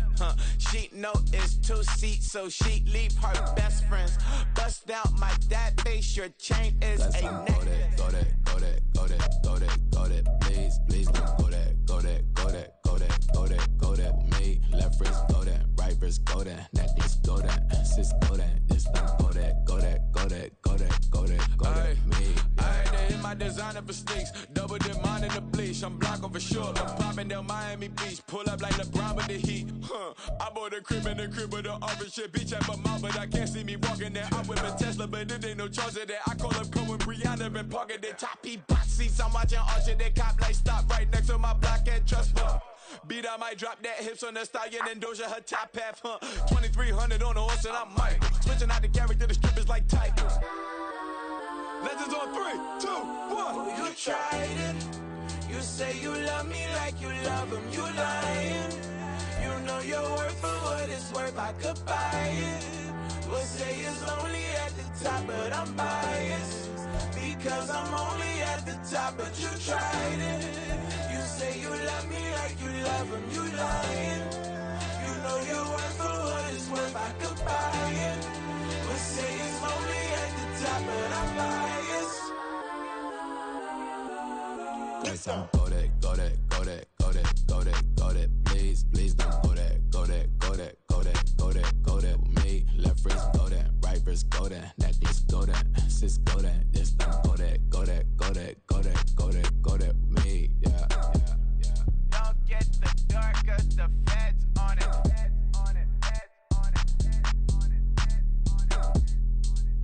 She know it's 2 seats, so she leave her best friends. Bust down my dad face, your chain is a neck. Go that, go that, go that, go that, go that. Please, please don't go that, go that, go that, go that, go that, go that with me. Left wrist go that, right wrist go that, that this go that, sis go that, this don't go that, go that, go that, go that, go that, go that with me. I had to hit my designer for sneaks, double the mine in the bleach. I'm blocking for sure. I'm popping down Miami Beach, pull up like LeBron with the heat. I bought a crib in the crib with the orange shit. Beach at my mouth, but I can't see me walking there. I whip a Tesla, but it ain't no charge of that. I call up Cohen, Brianna, and parking the top box seats. I'm watching Archer, they cop like stop right next to my block and trust fund. Beat, I might drop that hips on the stallion and Doja her top half, 2300 on the horse and I might switching out the character, the strippers like Tigers. Legends on 3, 2, 1. You tried it. You say you love me like you love him. You lying. You know your worth for what it's worth. I could buy it. We'll say it's lonely at the top, but I'm biased because I'm only at the top. But you tried it. You say you love me like you love him. You lying. You know your worth for what it's worth. I could buy it. We'll say it's lonely at the top, but I'm biased. Guys, I'm go that, go that, go that, go that, go that, go that. Please, please don't go that, go that, go that, go that, go that, go that with me. First go that necklace, go that, sis, go that, this time, go that, go that, go that, go that, go that, go that, me, yeah. Don't get the door, cause the feds on it.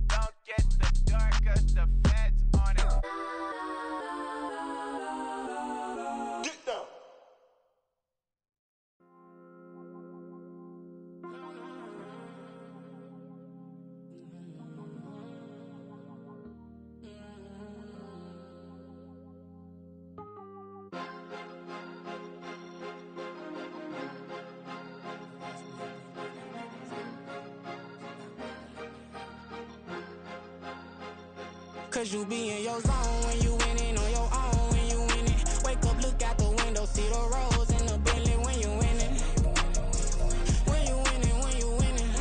Don't get the door, cause the feds on it. Get down. Cause you be in your zone when you winning on your own when you winning. Wake up, look out the window, see the rose in the Bentley when you winning. When you winning, when you winning.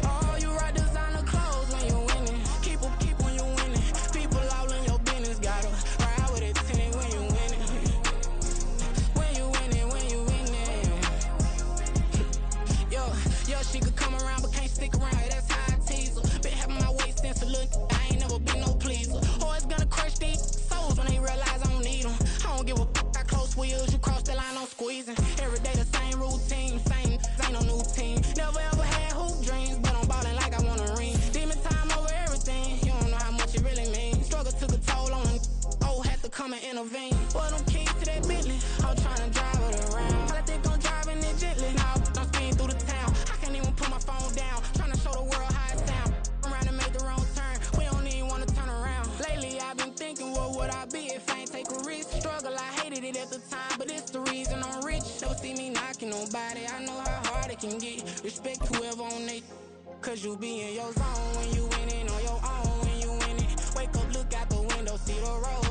Oh, you rock designer clothes when you winning. Keep when you winning. People all in your business, gotta ride with it tinted when you winning. When you winning, when you winning. Yo, she could come around but can't stick around. That's how I tease her. Been having my waist since a little. Be no pleaser. Always gonna crush these souls when they realize I don't need them. I don't give a f*** how close wheels. You cross the line, I'm squeezing. Every day the same routine, same ain't no new team. Never ever had hoop dreams, but I'm ballin' like I want a ring. Demon time over everything. You don't know how much it really means. Struggle took a toll on them. Oh, had to come and intervene. Well, them keys to that Bentley. I'm trying to drive it around. I think I'm driving it gently. Now I'm speeding through the town. I can't even put my phone down. Trying to show the world how it sound. Around and make the wrong turn. We don't even wanna turn around. Lately I've been thinking, what would I be if I ain't take a risk? Struggle, I hated it at the time, but it's the reason I'm rich. Never see me knocking nobody. I know how hard it can get. Respect whoever on they. Cause you be in your zone when you winning on your own when you winning. Wake up, look out the window, see the road